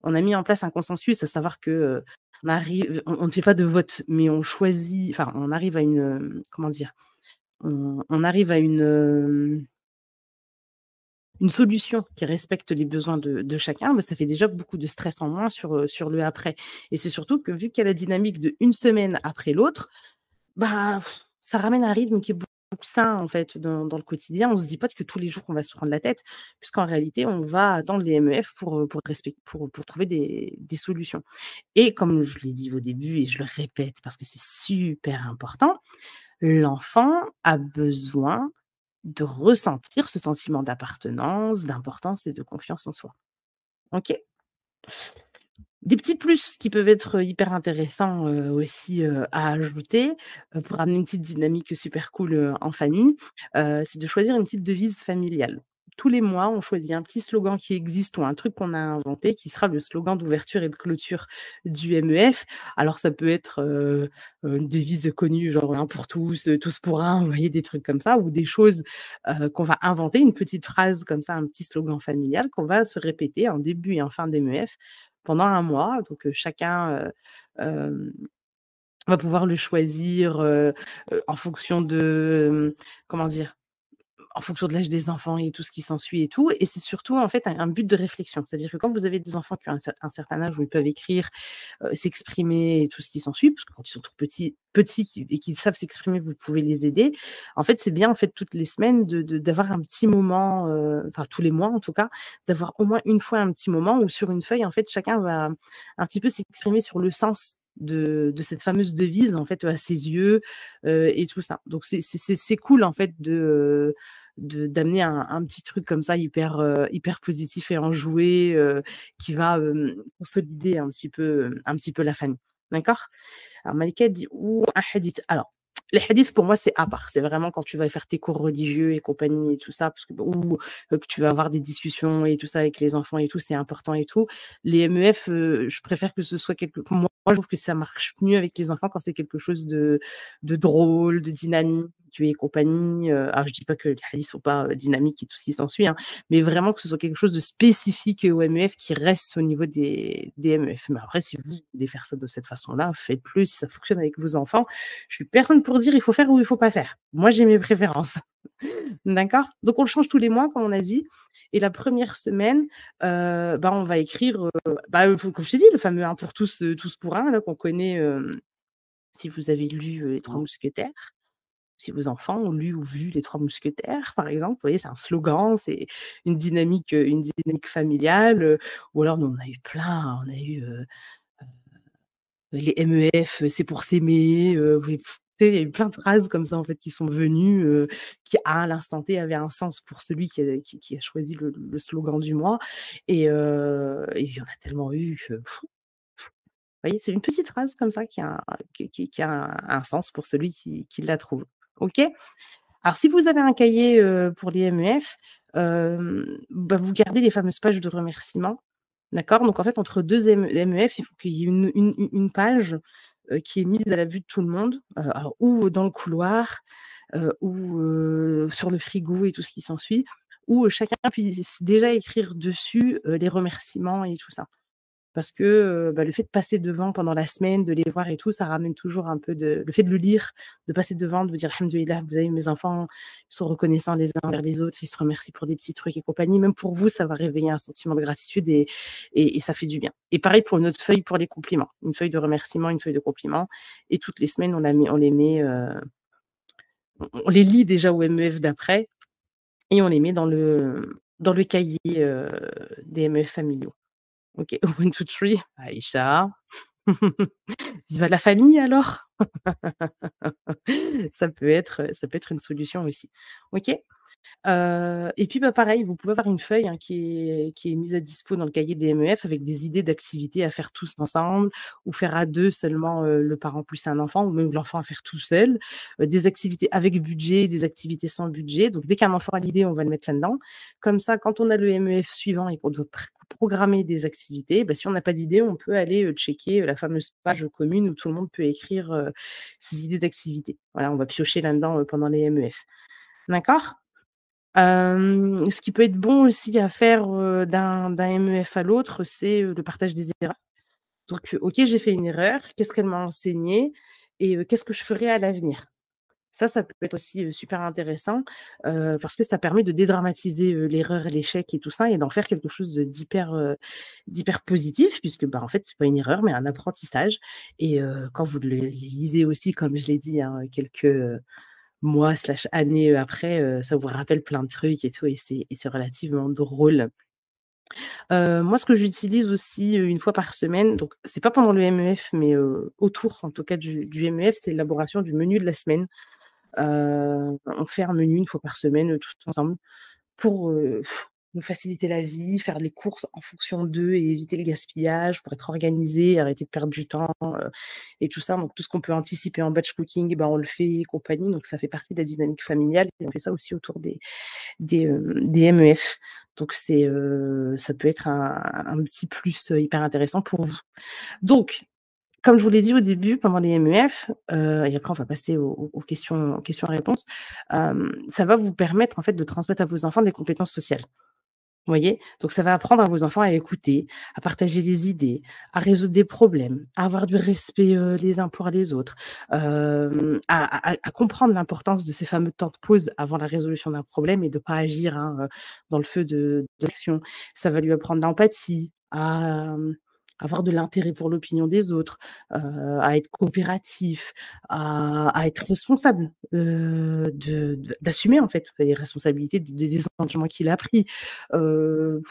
on a mis en place un consensus, à savoir que, on ne fait pas de vote, mais on choisit enfin, on arrive à une, comment dire? On arrive à une solution qui respecte les besoins de chacun, bah, ça fait déjà beaucoup de stress en moins sur le après et c'est surtout que vu qu'il y a la dynamique de une semaine après l'autre, bah, ça ramène un rythme qui est beaucoup plus sain, en fait, dans le quotidien. On se dit pas que tous les jours on va se prendre la tête, puisqu'en réalité, on va attendre les MEF pour trouver des solutions et comme je l'ai dit au début et je le répète parce que c'est super important, l'enfant a besoin de ressentir ce sentiment d'appartenance, d'importance et de confiance en soi. OK? Des petits plus qui peuvent être, hyper intéressants, aussi, à ajouter, pour amener une petite dynamique super cool, en famille, c'est de choisir une petite devise familiale. Tous les mois, on choisit un petit slogan qui existe ou un truc qu'on a inventé qui sera le slogan d'ouverture et de clôture du MEF. Alors ça peut être, une devise connue genre «Un pour tous, tous pour un», vous voyez? Des trucs comme ça ou des choses, qu'on va inventer, une petite phrase comme ça, un petit slogan familial qu'on va se répéter en début et en fin d'MEF pendant un mois, donc chacun, hem, va pouvoir le choisir, en fonction de, comment dire? En fonction de l'âge des enfants et tout ce qui s'ensuit et tout et c'est surtout en fait un but de réflexion. C'est-à-dire que quand vous avez des enfants qui ont un certain âge où ils peuvent écrire, s'exprimer et tout ce qui s'ensuit, parce que quand ils sont tout petits et qu'ils savent s'exprimer, vous pouvez les aider. En fait, c'est bien en fait toutes les semaines d'avoir un petit moment, enfin tous les mois en tout cas, d'avoir au moins une fois un petit moment où sur une feuille en fait chacun va un petit peu s'exprimer sur le sens de cette fameuse devise en fait, à ses yeux, et tout ça. Donc c'est cool en fait d'amener un petit truc comme ça hyper positif et enjoué, qui va, consolider un petit peu la famille. D'accord? Alors Malika dit: «Ou un hadith». Alors, les hadiths pour moi c'est à part. C'est vraiment quand tu vas faire tes cours religieux et compagnie et tout ça parce que ou, que tu vas avoir des discussions et tout ça avec les enfants et tout, c'est important et tout. Les MEF, je préfère que ce soit quelque moi je trouve que ça marche mieux avec les enfants quand c'est quelque chose de drôle, de dynamique et compagnie, alors je dis pas que les hadiths sont pas, dynamiques et tout ce qui s'ensuit, hein, mais vraiment que ce soit quelque chose de spécifique aux MEF qui reste au niveau des MEF. Mais après si vous voulez faire ça de cette façon-là, faites-le si ça fonctionne avec vos enfants. Je suis personne pour dire il faut faire ou il faut pas faire. Moi j'ai mes préférences. D'accord? Donc on le change tous les mois comme on a dit et la première semaine, bah, on va écrire, bah, comme je t'ai dit le fameux «Un pour tous, tous pour un» là qu'on connaît, si vous avez lu, Les Trois Mousquetaires. Si vos enfants ont lu ou vu Les Trois Mousquetaires, par exemple, vous voyez, c'est un slogan, c'est une dynamique familiale, ou alors nous, on a eu plein, on a eu, les MEF, c'est pour s'aimer, oui, tu sais, il y a eu plein de phrases comme ça, en fait, qui sont venues, qui à l'instant T avaient un sens pour celui qui a choisi le slogan du mois et il y en a tellement eu que Voyez? C'est une petite phrase comme ça qui a un sens pour celui qui la trouve. OK? Alors si vous avez un cahier, pour les MEF, bah, vous gardez les fameuses pages de remerciements, d'accord? Donc en fait, entre 2 MEF, il faut qu'il y ait une page, qui est mise à la vue de tout le monde, alors ou dans le couloir, ou sur le frigo et tout ce qui s'ensuit, où chacun puisse déjà écrire dessus, les remerciements et tout ça. Parce que, bah, le fait de passer devant pendant la semaine, de les voir et tout, ça ramène toujours un peu de le fait de le lire, de passer devant, de vous dire: «Alhamdoulilah, vous avez mes enfants, ils sont reconnaissants les uns envers les autres, ils se remercient pour des petits trucs et compagnie». Même pour vous, ça va réveiller un sentiment de gratitude et ça fait du bien. Et pareil pour une autre feuille pour les compliments, une feuille de remerciement, une feuille de compliments et toutes les semaines on les met, on les lit déjà au MEF d'après et on les met dans le cahier, des MEF familiaux. OK, 1, 2, 3, Aïcha. Viva la famille alors? Ça peut être une solution aussi. OK? Et puis, bah, pareil, vous pouvez avoir une feuille, hein, qui est mise à dispo dans le cahier des MEF avec des idées d'activités à faire tous ensemble ou faire à 2 seulement, le parent plus un enfant ou même l'enfant à faire tout seul. Des activités avec budget, des activités sans budget. Donc dès qu'un enfant a l'idée, on va le mettre là-dedans. Comme ça, quand on a le MEF suivant et qu'on doit programmer des activités, bah, si on n'a pas d'idée, on peut aller, checker, la fameuse page commune où tout le monde peut écrire, ses idées d'activités. Voilà, on va piocher là-dedans, pendant les MEF. D'accord? Ce qui peut être bon aussi à faire, d'un MEF à l'autre, c'est, le partage des erreurs. Donc, OK, j'ai fait une erreur, qu'est-ce qu'elle m'a enseigné et qu'est-ce que je ferai à l'avenir? Ça peut être aussi, super intéressant, parce que ça permet de dédramatiser, l'erreur et l'échec et tout ça et d'en faire quelque chose, d'hyper positif puisque, bah, en fait, c'est pas une erreur mais un apprentissage et quand vous le lisez aussi comme je l'ai dit, hein, quelques, mois/années, après, ça vous rappelle plein de trucs et tout et c'est relativement drôle. Moi, ce que j'utilise aussi, 1 fois par semaine, donc c'est pas pendant le MEF, mais autour en tout cas du MEF, c'est l'élaboration du menu de la semaine. On fait un menu 1 fois par semaine, tous ensemble pour, nous faciliter la vie, faire les courses en fonction d'eux et éviter le gaspillage, pour être organisé, arrêter de perdre du temps, et tout ça. Donc tout ce qu'on peut anticiper en batch cooking, eh ben, on le fait et compagnie, donc ça fait partie de la dynamique familiale et on fait ça aussi autour des MEF. Donc ça peut être un petit plus, hyper intéressant pour vous. Donc comme je vous l'ai dit au début, pendant les MEF, et après on va passer aux questions-réponses, ça va vous permettre en fait de transmettre à vos enfants des compétences sociales. Vous voyez? Donc ça va apprendre à vos enfants à écouter, à partager des idées, à résoudre des problèmes, à avoir du respect, les uns pour les autres, à comprendre l'importance de ces fameux temps de pause avant la résolution d'un problème et de pas agir, hein, dans le feu de l'action. Ça va lui apprendre l'empathie, à, avoir de l'intérêt pour l'opinion des autres, à être coopératif, à être responsable, d'assumer en fait les responsabilités des engagements qu'il a pris, heu,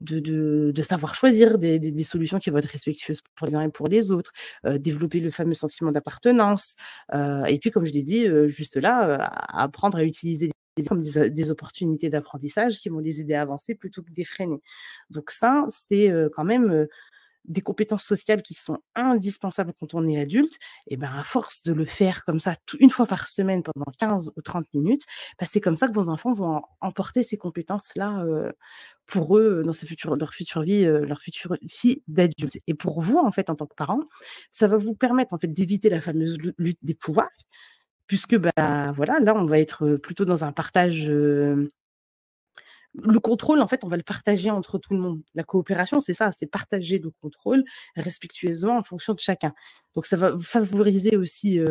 de savoir choisir des solutions qui vont être respectueuses pour les uns et pour les autres, développer le fameux sentiment d'appartenance, et puis comme je l'ai dit, juste là, apprendre à utiliser comme des opportunités d'apprentissage qui vont les aider à avancer plutôt que de les freiner. Donc ça, c'est, quand même, des compétences sociales qui sont indispensables quand on est adulte et ben, à force de le faire comme ça une fois par semaine pendant 15 ou 30 minutes, bah, c'est comme ça que vos enfants vont emporter ces compétences-là, pour eux, dans leur future vie d'adulte et pour vous, en fait, en tant que parent, ça va vous permettre, en fait, d'éviter la fameuse lutte des pouvoirs puisque, bah, voilà, là, on va être, plutôt dans un partage, le contrôle, en fait, on va le partager entre tout le monde. La coopération, c'est ça, c'est partager le contrôle respectueusement en fonction de chacun. Donc ça va favoriser aussi,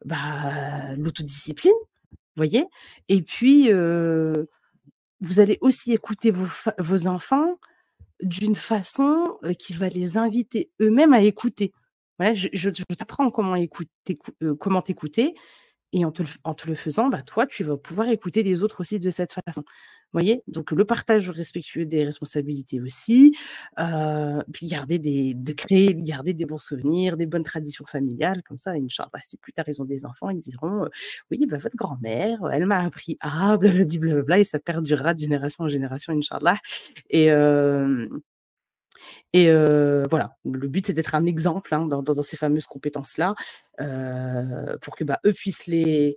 bah, l'autodiscipline, vous voyez? Et puis, vous allez aussi écouter vos enfants d'une façon, qui va les inviter eux-mêmes à écouter. Voilà, je t'apprends comment t'écouter et en te le faisant, bah, toi, tu vas pouvoir écouter les autres aussi de cette façon. Vous voyez? Donc le partage respectueux des responsabilités aussi, puis garder des bons souvenirs, des bonnes traditions familiales comme ça, inch'Allah, si plus tard ils ont des enfants, ils diront, «Oui, bah, votre grand-mère, elle m'a appris à blablabli blablabla» et ça perdurera de génération en génération, inch'Allah et et voilà. Le but, c'est d'être un exemple, hein, dans ces fameuses compétences-là, pour que, bah, eux puissent les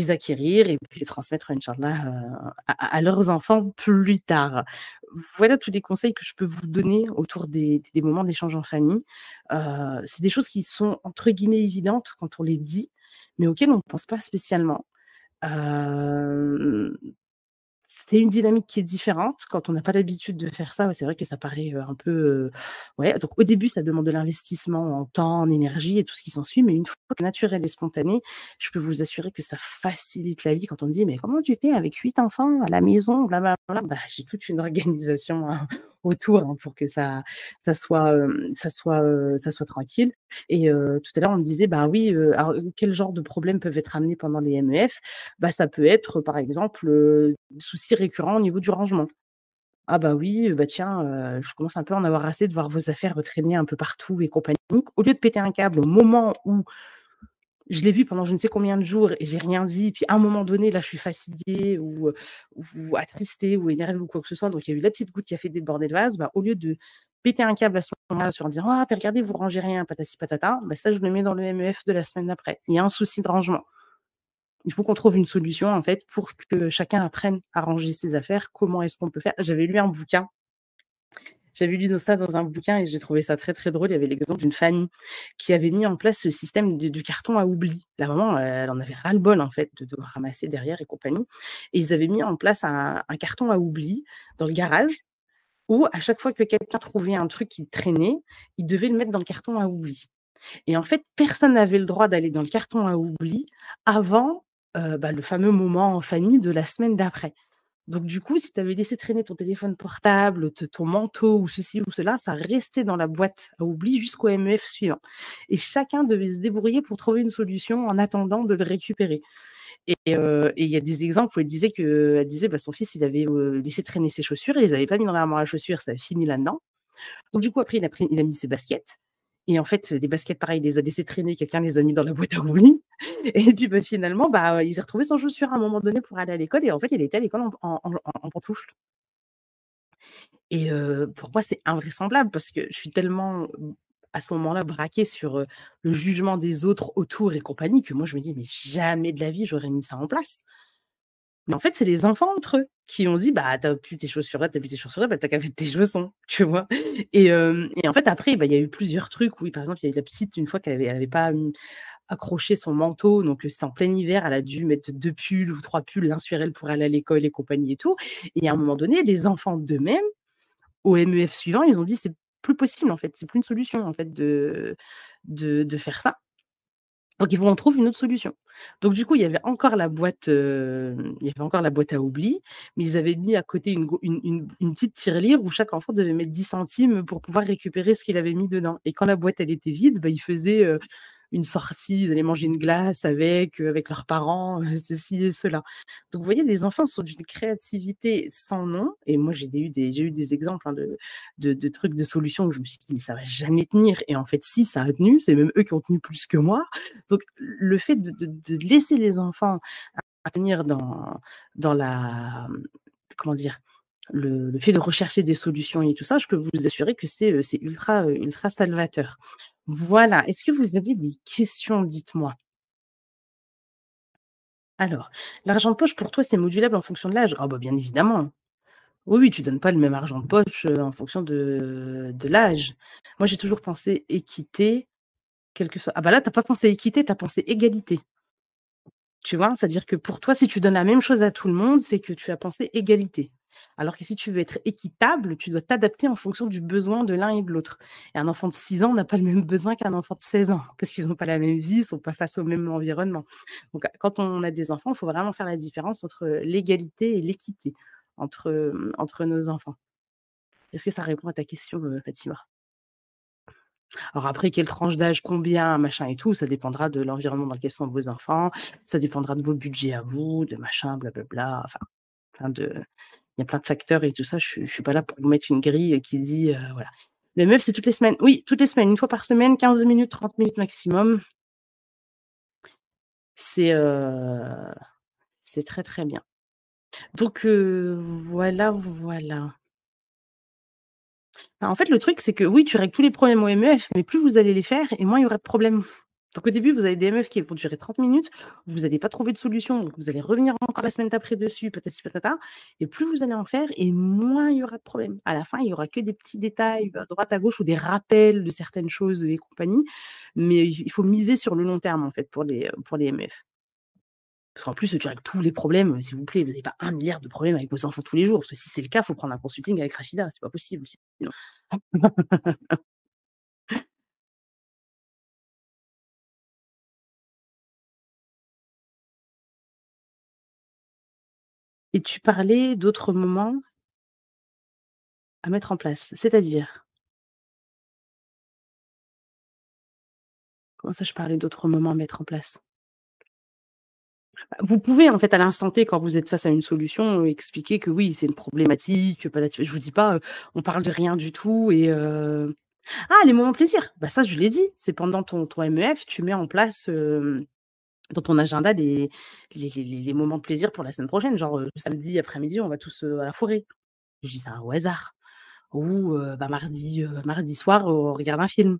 acquérir et puis les transmettre, inchallah, à leurs enfants plus tard. Voilà tous les conseils que je peux vous donner autour des moments d'échange en famille. C'est des choses qui sont entre guillemets «évidentes» quand on les dit, mais auxquelles on ne pense pas spécialement. Hem C'est une dynamique qui est différente quand on n'a pas l'habitude de faire ça. Ouais, c'est vrai que ça paraît, un peu, ouais, donc au début, ça demande de l'investissement en temps, en énergie et tout ce qui s'ensuit, mais une fois que naturel et spontané, je peux vous assurer que ça facilite la vie quand on me dit: «Mais comment tu fais avec 8 enfants à la maison?» blablabla. Bah, j'ai toute une organisation, hein, autour, hein, pour que ça soit tranquille et tout à l'heure, on me disait: «Bah oui, alors, quel genre de problèmes peuvent être amenés pendant les MEF?» Bah, ça peut être, par exemple, souci récurrent au niveau du rangement. «Ah bah oui, bah tiens, je commence un peu à en avoir assez de voir vos affaires traîner un peu partout et compagnie». Au lieu de péter un câble au moment où je l'ai vu pendant je ne sais combien de jours et j'ai rien dit, puis à un moment donné, là, je suis fatiguée ou attristée ou énervée ou quoi que ce soit, donc il y a eu la petite goutte qui a fait déborder le vase, bah, au lieu de péter un câble à ce moment-là sur en disant: «Ah, puis regardez, vous rangez rien, patati patata», bah, ça, je le mets dans le MEF de la semaine d'après. Il y a un souci de rangement. Il faut qu'on trouve une solution, en fait, pour que chacun apprenne à ranger ses affaires. Comment est-ce qu'on peut faire? J'avais lu ça dans un bouquin et j'ai trouvé ça très, très drôle. Il y avait l'exemple d'une famille qui avait mis en place ce système du carton à oubli. La maman, elle en avait ras-le-bol, en fait, de devoir ramasser derrière et compagnie et ils avaient mis en place un carton à oubli dans le garage où à chaque fois que quelqu'un trouvait un truc qui traînait, il devait le mettre dans le carton à oubli. Et en fait, personne n'avait le droit d'aller dans le carton à oubli avant, bah, le fameux moment en famille de la semaine d'après. Donc du coup, si tu avais laissé traîner ton téléphone portable, ton manteau ou ceci ou cela, ça restait dans la boîte à oubli jusqu'au MEF suivant. Et chacun devait se débrouiller pour trouver une solution en attendant de le récupérer. Et il y a des exemples où elle disait, bah, son fils, il avait, laissé traîner ses chaussures, il les avait pas mis dans l'armoire à chaussures, ça a fini là-dedans. Donc du coup, après, il a mis ses baskets et en fait, les baskets, pareil, il les a laissées traîner, quelqu'un les a mis dans la boîte à oubli et puis, bah, finalement, bah, il s'est retrouvé sans chaussures à un moment donné pour aller à l'école et en fait, il était à l'école en pantoufles et pour moi, c'est invraisemblable parce que je suis tellement, à ce moment-là, braquée sur, le jugement des autres autour et compagnie que moi, je me dis: «Mais jamais de la vie, j'aurais mis ça en place». Mais en fait, c'est les enfants entre eux qui ont dit: «Bah, tu as plus tes chaussures là, tu as plus tes chaussures là, bah, tu as qu'à mettre tes chaussons», tu vois? Et en fait, après, bah, il y a eu plusieurs trucs. Oui, par exemple, il y a eu la petite, une fois qu'elle avait pas, accroché son manteau, donc c'était en plein hiver, elle a dû mettre 2 pulls ou 3 pulls, l'un sur elle pour aller à l'école et compagnie et tout. Et à un moment donné, les enfants d'eux-mêmes, au MEF suivant, ils ont dit: «C'est plus possible, en fait, c'est plus une solution, en fait, de faire ça». Donc il faut qu'on trouve une autre solution. Donc du coup, il y avait encore la boîte à oubli, mais ils avaient mis à côté une petite tirelire où chaque enfant devait mettre 10 centimes pour pouvoir récupérer ce qu'il avait mis dedans et quand la boîte, elle était vide, bah, ils faisaient, une sortie, ils allaient manger une glace avec leurs parents, ceci et cela. Donc vous voyez, les enfants sont d'une créativité sans nom et moi j'ai eu des exemples, hein, de trucs, de solutions où je me suis dit: «Mais ça va jamais tenir» et en fait si, ça a tenu, c'est même eux qui ont tenu plus que moi. Donc le fait de laisser les enfants tenir dans la, comment dire? Le fait de rechercher des solutions et tout ça, je peux vous assurer que c'est ultra, ultra salvateur. Voilà, est-ce que vous avez des questions? Dites-moi. Alors, l'argent de poche pour toi, c'est modulable en fonction de l'âge? Ah bah, bien évidemment. Oui, oui, tu donnes pas le même argent de poche, en fonction de l'âge. Moi, j'ai toujours pensé équité, quel que soit ah bah, là, tu as pas pensé équité, tu as pensé égalité. Tu vois? C'est-à-dire que pour toi, si tu donnes la même chose à tout le monde, c'est que tu as pensé égalité. Alors que si tu veux être équitable, tu dois t'adapter en fonction du besoin de l'un et de l'autre. Et un enfant de 6 ans n'a pas le même besoin qu'un enfant de 16 ans, parce qu'ils ont pas la même vie, ils sont pas face au même environnement. Donc, quand on a des enfants, il faut vraiment faire la différence entre l'égalité et l'équité entre nos enfants. Est-ce que ça répond à ta question, Fatima? Alors après, quelle tranche d'âge, combien, machin et tout, ça dépendra de l'environnement dans lequel sont vos enfants, ça dépendra de vos budgets à vous, de machin, blablabla, enfin plein de il y a plein de facteurs et tout ça. Je suis pas là pour vous mettre une grille, qui dit, voilà. Les meufs, c'est toutes les semaines. Oui, toutes les semaines, une fois par semaine, 15 minutes, 30 minutes maximum. C'est, c'est très, très bien. Donc voilà, voilà. Bah, en fait, le truc, c'est que oui, tu règles tous les problèmes au MEF, mais plus vous allez les faire et moins il y aura de problèmes. Donc au début, vous avez des MEF qui vont durer 30 minutes, vous allez pas trouver de solution, donc vous allez revenir encore la semaine d'après dessus, patati patata, et plus vous allez en faire et moins il y aura de problèmes. À la fin, il y aura que des petits détails à droite, à gauche ou des rappels de certaines choses et compagnie, mais il faut miser sur le long terme, en fait, pour les MEF. Parce qu'en plus, tu règles tous les problèmes, s'il vous plaît, vous n'avez pas 1 milliard de problèmes avec vos enfants tous les jours, parce que si c'est le cas, il faut prendre un consulting avec Rachida, c'est pas possible sinon. Et tu parlais d'autres moments à mettre en place, c'est-à-dire? Comment ça, je parlais d'autres moments à mettre en place? Bah, vous pouvez, en fait, à l'instant T, quand vous êtes face à une solution, expliquer que oui, c'est une problématique, patati je vous dis pas, on parle de rien du tout et ah, les moments plaisir, bah, ça, je l'ai dit, c'est pendant ton MEF, tu mets en place, dans ton agenda les moments de plaisir pour la semaine prochaine, genre, samedi après-midi, on va tous, à la forêt. Je dis ça au hasard ou bah, mardi soir, on regarde un film.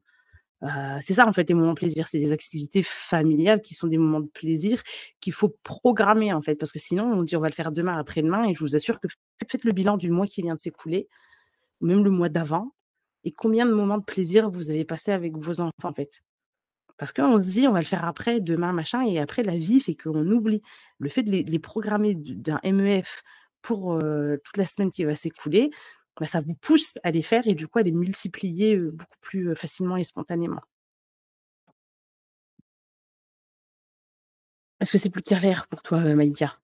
C'est ça en fait les moments plaisir, c'est des activités familiales qui sont des moments de plaisir qu'il faut programmer en fait, parce que sinon on dit: «On va le faire demain, après-demain» et je vous assure que faites le bilan du mois qui vient de s'écouler, ou même le mois d'avant et combien de moments de plaisir vous avez passé avec vos enfants en fait. Parce qu'on se dit: «On va le faire après, demain, machin» et après la vie fait qu'on oublie. Le fait de les programmer d'un MEF pour, toute la semaine qui va s'écouler, bah, ça vous pousse à les faire et du coup à les multiplier, beaucoup plus, facilement et spontanément. Est-ce que c'est plus clair pour toi, Malika?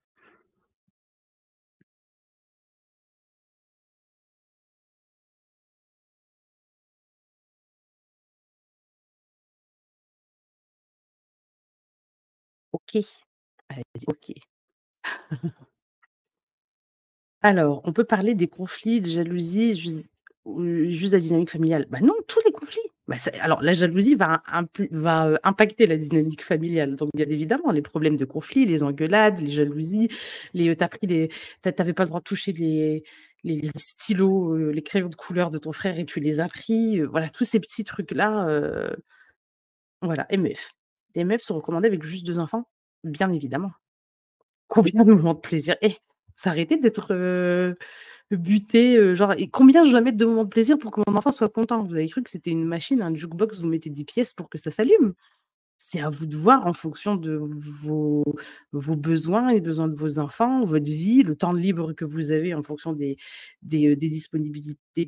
OK. Allez-y, OK. Alors, on peut parler des conflits de jalousie juste la dynamique familiale. Bah, non, tous les conflits. Bah, alors la jalousie va impacter la dynamique familiale. Donc bien évidemment, les problèmes de conflit, les engueulades, les jalousies, tu pas le droit de toucher les stylos, les crayons de couleur de ton frère et tu les as pris, voilà, tous ces petits trucs-là, voilà, MF. Les MF sont recommandés avec juste 2 enfants? Bien évidemment. Combien de moments de plaisir? Eh, faut arrêter d'être, buté, genre et combien je dois mettre de moments de plaisir pour que mon enfant soit content? Vous avez cru que c'était une machine, un jukebox, vous mettez 10 pièces pour que ça s'allume? C'est à vous de voir en fonction de vos besoins, les besoins de vos enfants, votre vie, le temps libre que vous avez en fonction des disponibilités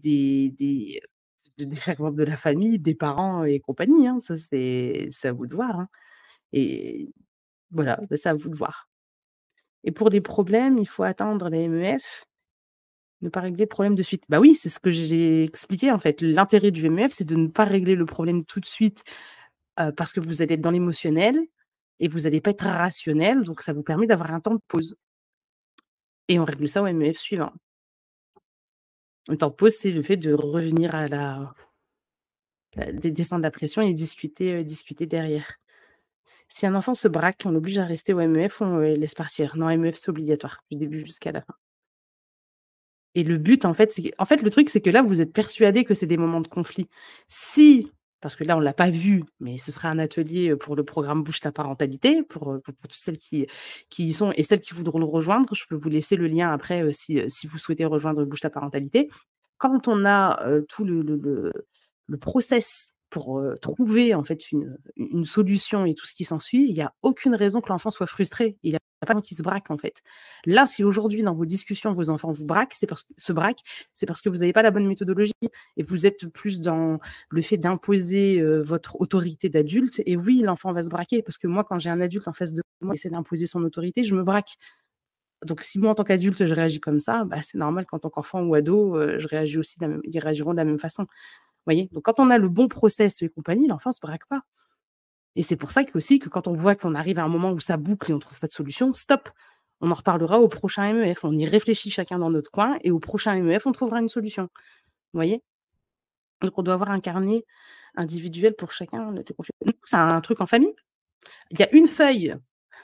de chaque membre de la famille, des parents et compagnie, hein. Ça, c'est à vous de voir, hein et voilà, bah, c'est à vous de voir. Et pour des problèmes, il faut attendre les MEF, ne pas régler le problème de suite. Bah oui, c'est ce que j'ai expliqué en fait. L'intérêt du MEF, c'est de ne pas régler le problème tout de suite, parce que vous allez être dans l'émotionnel et vous allez pas être rationnel, donc ça vous permet d'avoir un temps de pause et on règle ça au MEF suivant. Le temps de pause, c'est le fait de revenir à descendre la pression et discuter derrière. Si un enfant se braque, on l'oblige à rester au MEF ou on le laisse partir? Non, MEF, c'est obligatoire, du début jusqu'à la fin. Et le but, en fait, c'est en fait, le truc, c'est que là, vous êtes persuadés que c'est des moments de conflit. Si parce que là, on l'a pas vu, mais ce sera un atelier, pour le programme Bouge ta parentalité, pour toutes celles qui y sont et celles qui voudront le rejoindre. Je peux vous laisser le lien après, si vous souhaitez rejoindre Bouge ta parentalité. Quand on a, tout le process pour, trouver, en fait, une solution et tout ce qui s'ensuit, il y a aucune raison que l'enfant soit frustré. Il y a pas qui se braque, en fait. Là, si aujourd'hui dans vos discussions, vos enfants vous braquent, se braquent, c'est parce que vous n'avez pas la bonne méthodologie et vous êtes plus dans le fait d'imposer, votre autorité d'adulte et oui, l'enfant va se braquer parce que moi, quand j'ai un adulte en face de moi qui essaie d'imposer son autorité, je me braque. Donc si moi, en tant qu'adulte, je réagis comme ça, bah, c'est normal qu'en tant qu'enfant ou ado, je réagis aussi de la même ils réagiront de la même façon. Vous voyez? Donc quand on a le bon process et compagnie, l'enfant se braque pas. Et c'est pour ça qu'aussi que quand on voit qu'on arrive à un moment où ça boucle et on trouve pas de solution, stop! On en reparlera au prochain MEF. On y réfléchit chacun dans notre coin et au prochain MEF, on trouvera une solution. Vous voyez? Donc on doit avoir un carnet individuel pour chacun des conflits. Nous, c'est un truc en famille. Il y a une feuille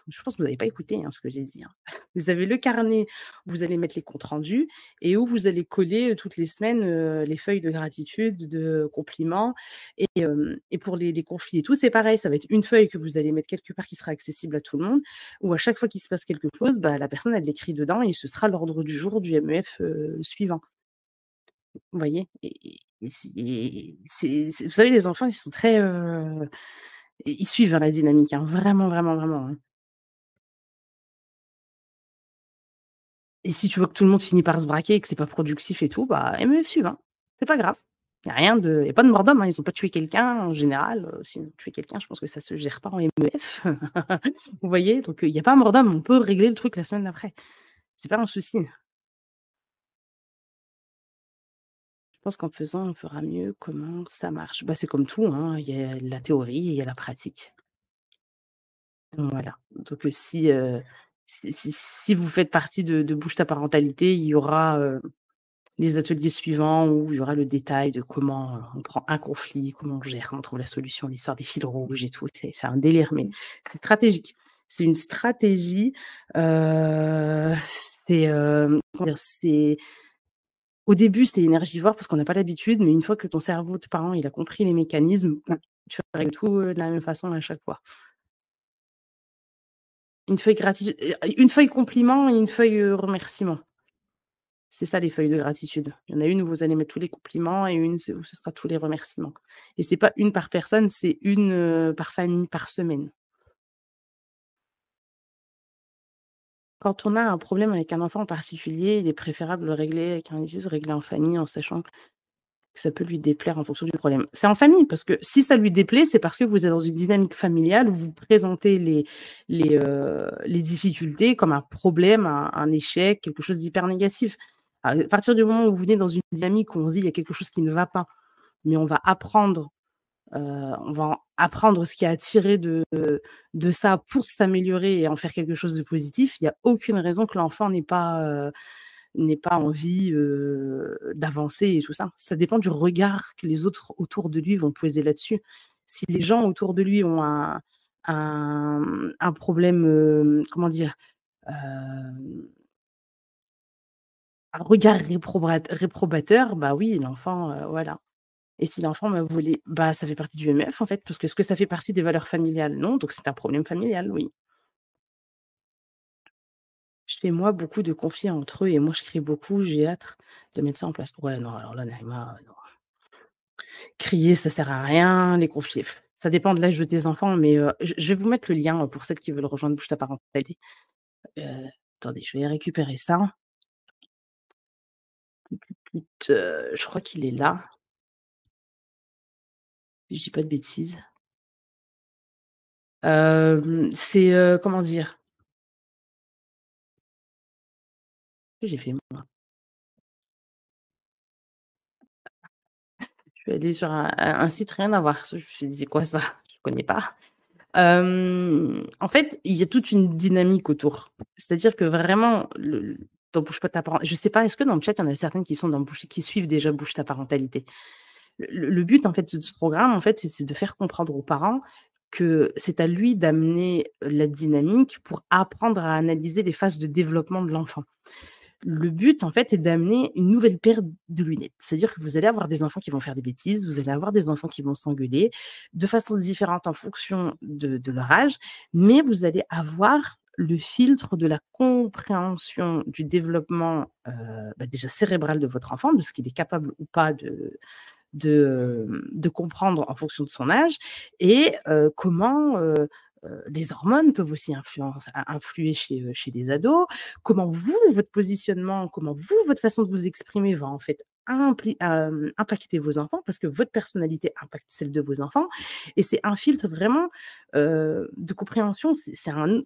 je pense que vous n'avez pas écouté, hein, ce que j'ai dit, hein. Vous avez le carnet où vous allez mettre les comptes rendus et où vous allez coller, toutes les semaines, les feuilles de gratitude, de compliments et pour les conflits et tout, c'est pareil. Ça va être une feuille que vous allez mettre quelque part qui sera accessible à tout le monde, où à chaque fois qu'il se passe quelque chose, bah, la personne, elle l'écrit dedans et ce sera l'ordre du jour du MEF, suivant. Vous voyez? Et c'est vous savez, les enfants, ils sont très, ils suivent, hein, la dynamique, hein, vraiment, vraiment, vraiment, hein. Et si tu vois que tout le monde finit par se braquer et que c'est pas productif et tout, bah, MEF suivant. C'est pas grave. Il y a pas de mort d'homme, hein, ils ont pas tué quelqu'un en général, sinon tuer quelqu'un, je pense que ça se gère pas en MEF. Vous voyez? Donc, il y a pas mort d'homme, on peut régler le truc la semaine d'après. C'est pas un souci. Je pense qu'en faisant, on fera mieux. Comment ça marche? Bah, c'est comme tout, hein, il y a la théorie et il y a la pratique. Voilà. Donc, si vous faites partie de Bouge ta parentalité, il y aura, les ateliers suivants où il y aura le détail de comment, on prend un conflit, comment on gère, comment on trouve la solution, l'histoire des fils rouges et tout. C'est un délire, mais c'est stratégique. C'est une stratégie, heu, comment dire? C'est au début, c'était énergivore parce qu'on n'a pas l'habitude, mais une fois que ton cerveau de parent, il a compris les mécanismes, tu règles tout, de la même façon à chaque fois. Une feuille compliment et une feuille, remerciement. C'est ça les feuilles de gratitude. Il y en a une où vous allez mettre tous les compliments et une où ce sera tous les remerciements et c'est pas une par personne, c'est une, par famille, par semaine. Quand on a un problème avec un enfant en particulier, il est préférable de le régler avec un juste régler en famille en sachant que ça peut lui déplaire en fonction du problème. C'est en famille parce que si ça lui déplaît, c'est parce que vous êtes dans une dynamique familiale où vous présentez les difficultés comme un problème, un échec, quelque chose d'hyper négatif. À partir du moment où vous venez dans une dynamique où on se dit: «Il y a quelque chose qui ne va pas», mais on va apprendre ce qu'il y a à tirer de ça pour s'améliorer et en faire quelque chose de positif. Il y a aucune raison que l'enfant n'ait pas envie, d'avancer et tout ça. Ça dépend du regard que les autres autour de lui vont poser là-dessus. Si les gens autour de lui ont un problème, comment dire? Un regard réprobateur, bah oui, l'enfant, voilà. Et si l'enfant m'a volé, bah, ça fait partie du MF, en fait, parce que est-ce que ça fait partie des valeurs familiales? Non, donc c'est un problème familial, oui. Je fais, moi, beaucoup de conflits entre eux et moi, je crie beaucoup, j'ai hâte de mettre ça en place. Ouais, non, alors là, Naïma, non. Crier, ça sert à rien, les conflits, ça dépend de l'âge de tes enfants, mais je vais vous mettre le lien, pour celles qui veulent rejoindre Bouge ta parentalité. Heu, attendez, je vais récupérer ça. Je crois qu'il est là, si je dis pas de bêtises. C'est, comment dire? Que j'ai fait moi? Je suis allée sur un site rien à voir. Je me suis dit: «C'est quoi ça?» Je connais pas. En fait, il y a toute une dynamique autour. C'est-à-dire que vraiment le dans Bouge pas ta parent je sais pas, est-ce que dans le chat, il y en a certaines qui sont dans Bouge qui suivent déjà Bouge ta parentalité? Le but, en fait, de ce programme, en fait, c'est de faire comprendre aux parents que c'est à lui d'amener la dynamique pour apprendre à analyser les phases de développement de l'enfant. Le but, en fait, est d'amener une nouvelle paire de lunettes. C'est-à-dire que vous allez avoir des enfants qui vont faire des bêtises, vous allez avoir des enfants qui vont s'engueuler de façon différente en fonction de leur âge, mais vous allez avoir le filtre de la compréhension du développement, bah, déjà cérébral de votre enfant, de ce qu'il est capable ou pas de comprendre en fonction de son âge et comment, les hormones peuvent aussi influer chez les ados. Comment vous, votre positionnement, comment vous, votre façon de vous exprimer va en fait impacter vos enfants parce que votre personnalité impacte celle de vos enfants et c'est un filtre vraiment, de compréhension. C'est un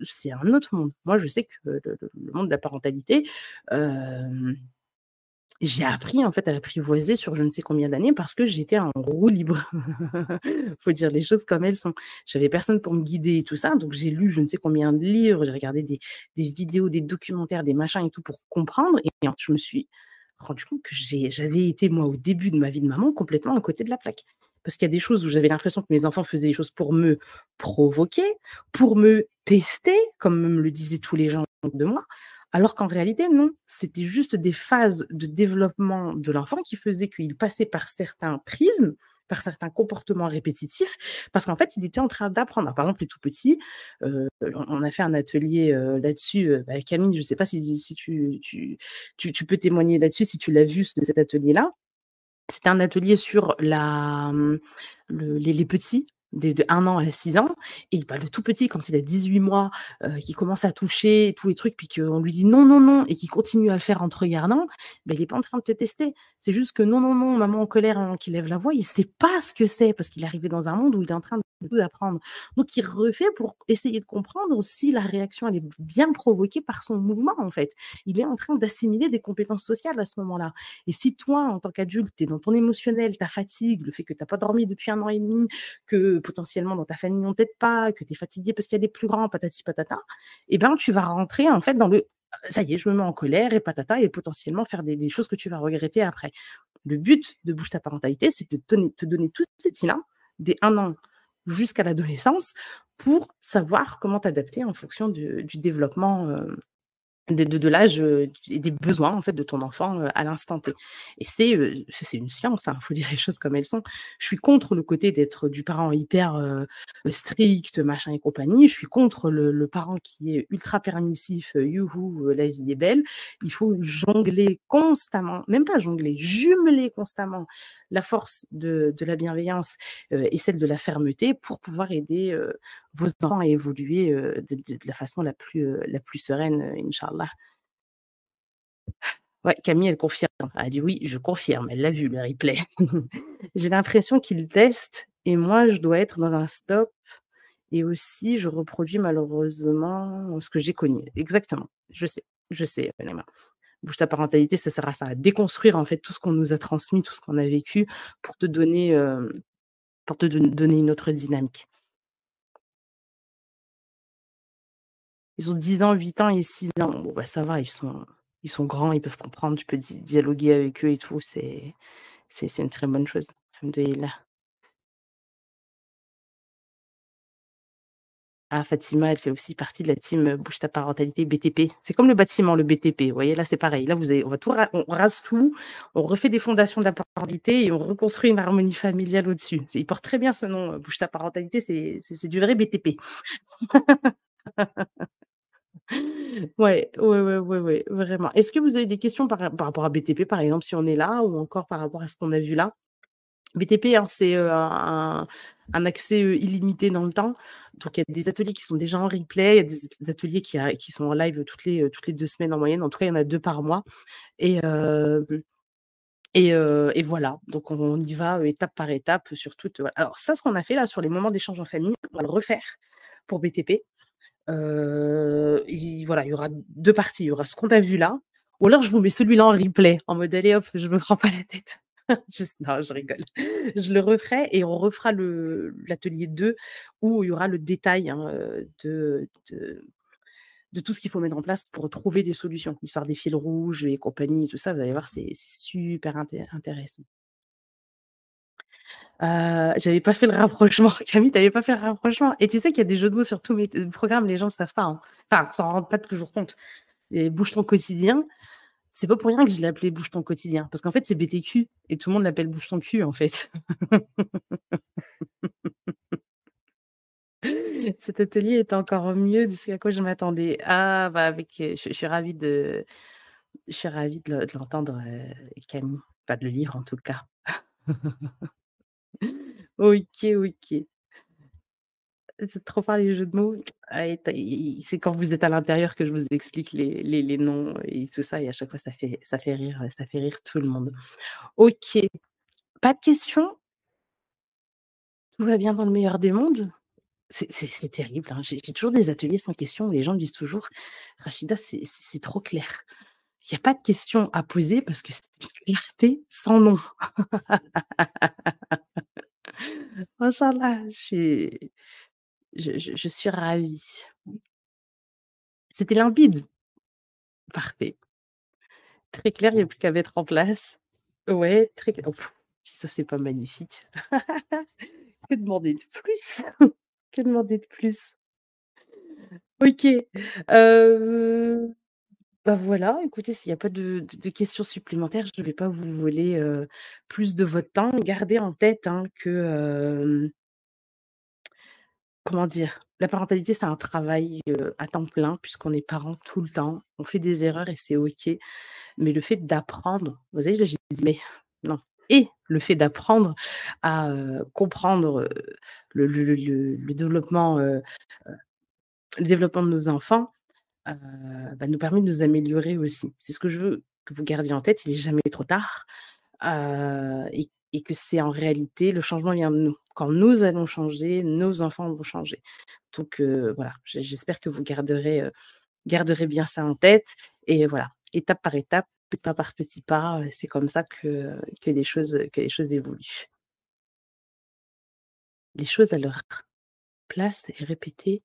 autre monde. Moi, je sais que le monde de la parentalité, hem j'ai appris en fait à l'apprivoiser sur je ne sais combien d'années parce que j'étais en roue libre. Faut dire les choses comme elles sont. J'avais personne pour me guider et tout ça, donc j'ai lu je ne sais combien de livres, j'ai regardé des vidéos, des documentaires, des machins et tout pour comprendre et en je me suis rendu compte que j'avais été moi au début de ma vie de maman complètement à côté de la plaque. Parce qu'il y a des choses où j'avais l'impression que mes enfants faisaient les choses pour me provoquer, pour me tester, comme me le disaient tous les gens de moi, alors qu'en réalité non. C'était juste des phases de développement de l'enfant qui faisaient qu'il passait par certains prismes, par certains comportements répétitifs, parce qu'en fait, il était en train d'apprendre. Par exemple, les tout petits, on a fait un atelier, là-dessus, Camille, je ne sais pas si tu peux témoigner là-dessus, si tu l'as vu de cet atelier-là. C'était un atelier sur les petits, de 1 an à 6 ans et bah, le tout petit quand il a 18 mois, qui commence à toucher tous les trucs puis qu'on lui dit: «Non, non, non» et qu'il continue à le faire en te regardant, bah, il est pas en train de te tester. C'est juste que: «Non, non, non, maman en colère», qu'il lève la voix, il sait pas ce que c'est parce qu'il est arrivé dans un monde où il est en train de tout apprendre. Donc il refait pour essayer de comprendre si la réaction elle est bien provoquée par son mouvement en fait. Il est en train d'assimiler des compétences sociales à ce moment-là. Et si toi, en tant qu'adulte, tu es dans ton émotionnel, ta fatigue, le fait que tu as pas dormi depuis 1 an et demi, que potentiellement dans ta famille on t'aide pas, que tu es fatigué parce qu'il y a des plus grands, patati patata, et ben, tu vas rentrer en fait dans le: «Ça y est, je me mets en colère et patata» et potentiellement faire des choses que tu vas regretter après. Le but de Bouge ta parentalité, c'est de te donner tous ces outils-là, des 1 an jusqu'à l'adolescence, pour savoir comment t'adapter en fonction du développement, de l'âge, et des besoins en fait de ton enfant, à l'instant T. Et c'est une science, hein, faut dire les choses comme elles sont. Je suis contre le côté d'être du parent hyper, strict, machin et compagnie. Je suis contre le parent qui est ultra permissif, youhou, la vie est belle. Il faut jongler constamment, même pas jongler, jumeler constamment la force de la bienveillance, et celle de la fermeté pour pouvoir aider, vos enfants à évoluer, de la façon la plus sereine, inch'Allah. Ouais, Camille, elle confirme. Elle a dit: «Oui, je confirme». Elle l'a vu le replay. J'ai l'impression qu'il teste et moi, je dois être dans un stop et aussi je reproduis malheureusement ce que j'ai connu. Exactement. Je sais, Naïma. Bouge ta parentalité, ça sert à ça, à déconstruire en fait tout ce qu'on nous a transmis, tout ce qu'on a vécu pour te donner, donner une autre dynamique. Ils ont 10 ans, 8 ans et 6 ans. Bon, bah, ça va, ils sont grands, ils peuvent comprendre, tu peux dialoguer avec eux et tout, c'est une très bonne chose. Alhamdoulilah. Ah, Fatima, elle fait aussi partie de la team, Bouge ta parentalité BTP. C'est comme le bâtiment, le BTP, vous voyez? Là, c'est pareil. Là, on va tout on rase tout, on refait des fondations de la parentalité et on reconstruit une harmonie familiale au-dessus. Il porte très bien ce nom, Bouge ta parentalité, c'est du vrai BTP. Ouais, ouais, ouais, ouais, ouais, vraiment. Est-ce que vous avez des questions par rapport à BTP, par exemple, si on est là ou encore par rapport à ce qu'on a vu là? BTP, hein, c'est, un accès, illimité dans le temps. Donc il y a des ateliers qui sont déjà en replay, il y a des ateliers qui sont en live toutes les 2 semaines en moyenne. En tout cas, il y en a 2 par mois et et voilà. Donc on y va, étape par étape sur toute, voilà. Alors ça, ce qu'on a fait là sur les moments d'échange en famille, on va le refaire pour BTP. Il voilà, il y aura 2 parties. Il y aura ce qu'on a vu là, ou alors je vous mets celui-là en replay, en mode: «Allez hop, je me prends pas la tête». Non, je rigole. Je le referai et on refera l'atelier 2 où il y aura le détail, hein, de tout ce qu'il faut mettre en place pour trouver des solutions. L'histoire des fils rouges et compagnie et tout ça, vous allez voir, c'est super intéressant. J'avais pas fait le rapprochement. Camille, tu avais pas fait le rapprochement et tu sais qu'il y a des jeux de mots sur tous mes programmes, les gens le savent pas, hein. Enfin, s'en rendent pas toujours compte. Et Bouge ton quotidien, c'est pas pour rien que je l'ai appelé Bouge ton quotidien parce qu'en fait, c'est BTQ et tout le monde l'appelle Bouge ton cul, en fait. Cet atelier est encore mieux de ce à quoi je m'attendais. Ah, bah, je suis ravie de l'entendre, Camille. Pas de le lire, en tout cas. OK, OK. C'est trop fort les jeux de mots. Ah et tu c'est quand vous êtes à l'intérieur que je vous explique les noms et tout ça et à chaque fois ça fait rire tout le monde. OK, pas de questions? Tout va bien dans le meilleur des mondes? C'est terrible, hein. J'ai toujours des ateliers sans questions où les gens me disent toujours: «Rachida, c'est trop clair». Il y a pas de questions à poser parce que c'est une clarté sans nom. Machallah, je suis ravie. C'était limpide? Parfait. Très clair, il y a plus qu'à mettre en place. Ouais, très clair. Ça, c'est pas magnifique. Que demander de plus? Que demander de plus? OK, heu, bah, voilà, écoutez, s'il y a pas de questions supplémentaires, je ne vais pas vous voler, plus de votre temps. Gardez en tête, hein, que, comment dire? La parentalité, c'est un travail, à temps plein puisqu'on est parent tout le temps. On fait des erreurs et c'est OK. Mais le fait d'apprendre, vous savez, là, j'ai dit: «Mais» non, et le fait d'apprendre à, comprendre, le développement de nos enfants, heu, bah, nous permet de nous améliorer aussi. C'est ce que je veux que vous gardiez en tête, il est jamais trop tard, et que c'est en réalité le changement vient de nous. Quand nous allons changer, nos enfants vont changer. Donc voilà, j'espère que vous garderez bien ça en tête et voilà, étape par étape, petit pas par petit pas, c'est comme ça que les choses évoluent. Les choses à leur place et répéter,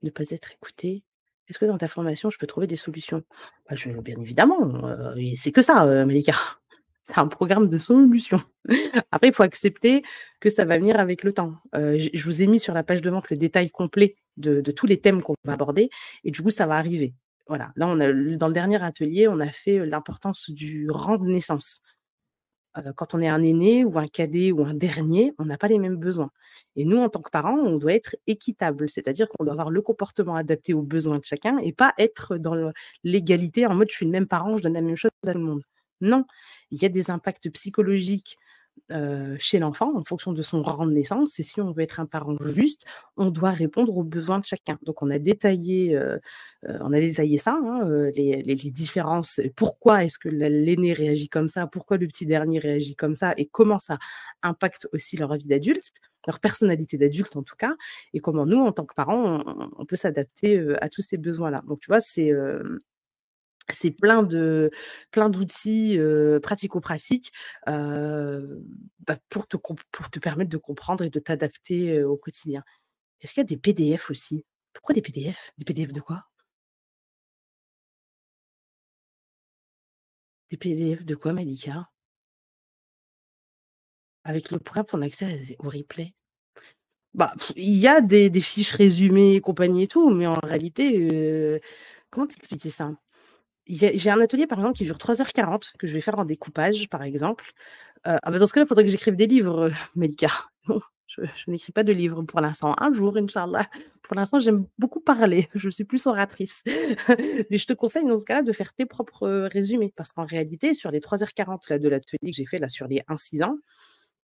ne pas être écouté. Est-ce que dans ta formation, je peux trouver des solutions? Bah, bien évidemment, et c'est que ça, Malika. C'est un programme de solutions. Après, il faut accepter que ça va venir avec le temps. Je vous ai mis sur la page de vente le détail complet de tous les thèmes qu'on va aborder et du coup, ça va arriver. Voilà, là, dans le dernier atelier, on a fait, l'importance du rang de naissance. Quand on est un aîné ou un cadet ou un dernier, on n'a pas les mêmes besoins et nous, en tant que parents, on doit être équitable, c'est-à-dire qu'on doit avoir le comportement adapté aux besoins de chacun et pas être dans l'égalité en mode: «Je suis le même parent, je donne la même chose à tout le monde». Non, il y a des impacts psychologiques chez l'enfant en fonction de son rang de naissance et si on veut être un parent juste, on doit répondre aux besoins de chacun. Donc on a détaillé ça, hein, les différences, pourquoi est-ce que l'aîné réagit comme ça, pourquoi le petit dernier réagit comme ça et comment ça impacte aussi leur vie d'adulte, leur personnalité d'adulte en tout cas et comment nous, en tant que parents, on peut s'adapter, à tous ces besoins-là. Donc tu vois, c'est plein d'outils, pratico-pratiques, pour te permettre de comprendre et de t'adapter, au quotidien. Est-ce qu'il y a des PDF aussi? Pourquoi des PDF? Des PDF de quoi? Des PDF de quoi, Malika? Avec le programme, on a accès au replay. Bah, il y a des fiches résumées et compagnie et tout, mais en réalité, comment t'expliquer ça? J'ai un atelier, par exemple, qui dure 3h40 que je vais faire en découpage, par exemple. Ah bah, dans ce cas-là, il faudrait que j'écrive des livres, Malika. Non, je n'écris pas de livres pour l'instant. Un jour, inch'Allah. Pour l'instant, j'aime beaucoup parler, je suis plus oratrice. Mais je te conseille dans ce cas-là de faire tes propres, résumés parce qu'en réalité, sur les 3h40 là de l'atelier que j'ai fait là sur les 1-6 ans,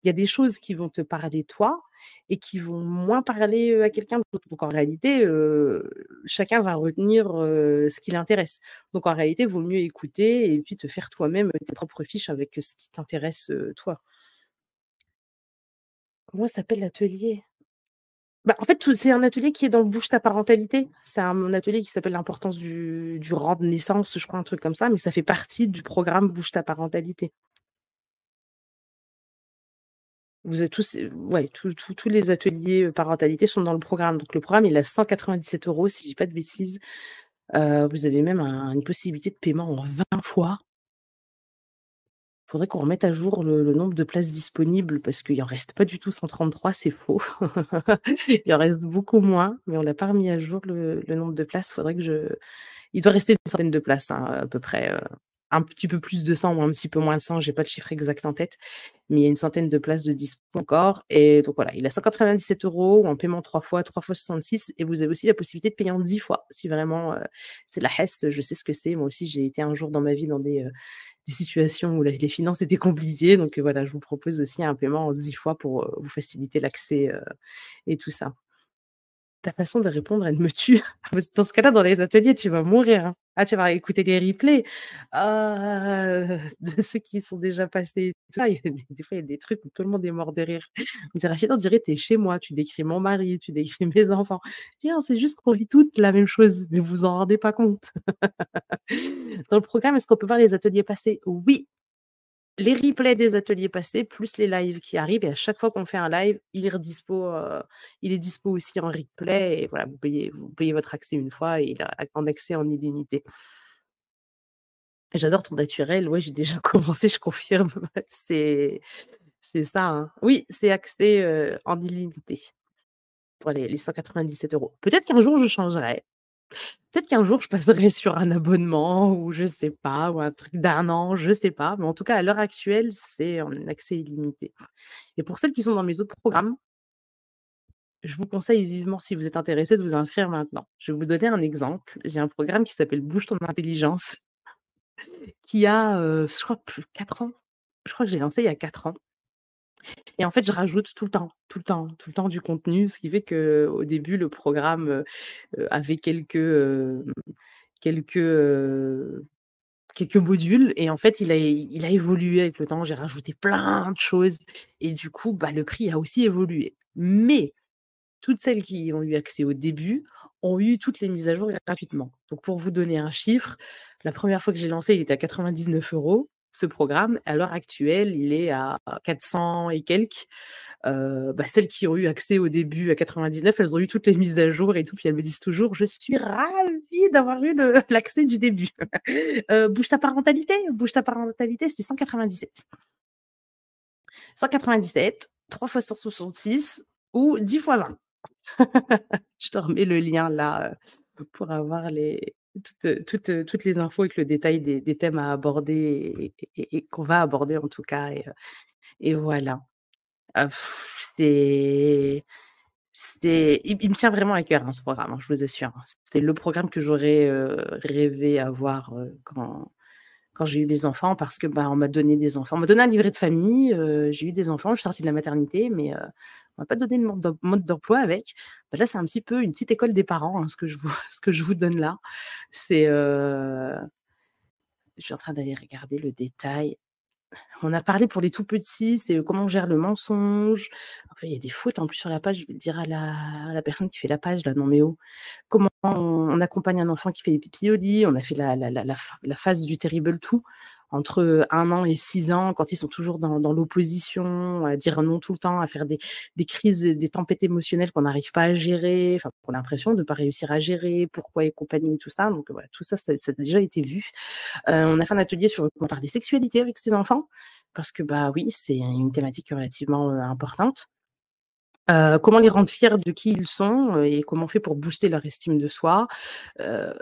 il y a des choses qui vont te parler toi et qui vont moins parler, à quelqu'un d'autre. Donc en réalité, chacun va retenir, ce qui l'intéresse. Donc en réalité, il vaut mieux écouter et puis te faire toi-même, tes propres fiches avec, ce qui t'intéresse, toi. Comment s'appelle l'atelier? Bah, en fait, tout c'est un atelier qui est dans Bouge ta parentalité. C'est un atelier qui s'appelle «L'importance du rang de naissance», je crois, un truc comme ça, mais ça fait partie du programme Bouge ta parentalité. Vous êtes tous, ouais, tous les ateliers, parentalité sont dans le programme. Donc le programme, il est à 197 € si je dis pas de bêtises. Vous avez même une possibilité de paiement en 20 fois. Faudrait qu'on remette à jour le nombre de places disponibles parce qu'il en reste pas du tout 133, c'est faux. Il en reste beaucoup moins, mais on n'a pas remis à jour le nombre de places. Faudrait que je Il doit rester une centaine de places, hein, à peu près, un petit peu plus de 100 ou un petit peu moins de 100, j'ai pas le chiffre exact en tête, mais il y a une centaine de places de dispo encore et donc voilà, il a 197 € ou en paiement 3 fois 66 et vous avez aussi la possibilité de payer en 10 fois si vraiment, c'est la hesse, je sais ce que c'est. Moi aussi, j'ai été un jour dans ma vie dans des situations où les finances étaient compliquées donc voilà, je vous propose aussi un paiement en 10 fois pour, vous faciliter l'accès, et tout ça. Ta façon de répondre, elle me tue. Parce que dans ce cas-là, dans les ateliers, tu vas mourir, hein. Ah, tu vas écouter les replays, de ceux qui sont déjà passés et tout ça. Il y a des fois, il y a des trucs où tout le monde est mort de rire. On dirait: «Rachida, on dirait tu es chez moi, tu décris mon mari, tu décris mes enfants». Je dis: «Non, c'est juste qu'on vit toutes la même chose, mais vous vous en rendez pas compte». Dans le programme, est-ce qu'on peut voir les ateliers passés? Oui. Les replays des ateliers passés, plus les lives qui arrivent et à chaque fois qu'on fait un live, il est dispo aussi en replay et voilà, vous payez votre accès une fois et il a en accès en illimité. J'adore ton naturel, ouais, j'ai déjà commencé, je confirme. C'est C'est ça, hein. Oui, c'est accès, en illimité pour les 197 €. Peut-être qu'un jour je changerai. Peut-être qu'un jour je passerai sur un abonnement ou je sais pas, ou un truc d'un an, je sais pas. Mais en tout cas, à l'heure actuelle, c'est en accès illimité. Et pour celles qui sont dans mes autres programmes, je vous conseille vivement, si vous êtes intéressés, de vous inscrire maintenant. Je vais vous donner un exemple. J'ai un programme qui s'appelle Bouge ton intelligence, qui a, je crois plus 4 ans. Je crois que j'ai lancé il y a 4 ans et en fait, je rajoute tout le temps, tout le temps, tout le temps du contenu, ce qui fait qu'au début, le programme, avait quelques, quelques modules et en fait, il a évolué avec le temps. J'ai rajouté plein de choses et du coup, bah, le prix a aussi évolué. Mais toutes celles qui ont eu accès au début ont eu toutes les mises à jour gratuitement. Donc pour vous donner un chiffre, la première fois que j'ai lancé, il était à 99 € ce programme. À l'heure actuelle, il est à 400 et quelques. Bah, celles qui ont eu accès au début à 99, elles ont eu toutes les mises à jour et tout, puis elles me disent toujours: «Je suis ravie d'avoir eu le l'accès du début». Bouge ta parentalité, c'est 197. 197, 3 fois 166 ou 10 fois 20. Je te remets le lien là, pour avoir toutes les infos avec le détail des thèmes à aborder et qu'on va aborder en tout cas et voilà. C'est il me tient vraiment à cœur, hein, ce programme, hein, je vous assure, hein. C'est le programme que j'aurais, rêvé avoir, quand j'ai eu mes enfants parce que, bah, on m'a donné des enfants. On m'a donné un livret de famille, j'ai eu des enfants, je suis sortie de la maternité, mais on m'a pas donné de mode d'emploi avec. Bah, là, c'est un petit peu une petite école des parents, hein, ce que je vous ce que je vous donne là. C'est, je suis en train d'aller regarder le détail. On a parlé pour les tout petits, c'est, comment on gère le mensonge. Après, il y a des fautes en plus sur la page, je vais le dire à la personne qui fait la page là, non mais oh. Comment on accompagne un enfant qui fait des pipis au lit. On a fait la phase du terrible two entre, 1 an et 6 ans, quand ils sont toujours dans l'opposition, à dire non tout le temps, à faire des crises, des tempêtes émotionnelles qu'on n'arrive pas à gérer, enfin qu'on a l'impression de ne pas réussir à gérer, pourquoi et compagnie, tout ça. Donc voilà, tout ça, ça a déjà été vu. On a fait un atelier sur comment parler sexualité avec ses enfants parce que, bah, oui, c'est une thématique relativement, importante. Comment les rendre fiers de qui ils sont, et comment on fait pour booster leur estime de soi. Heu,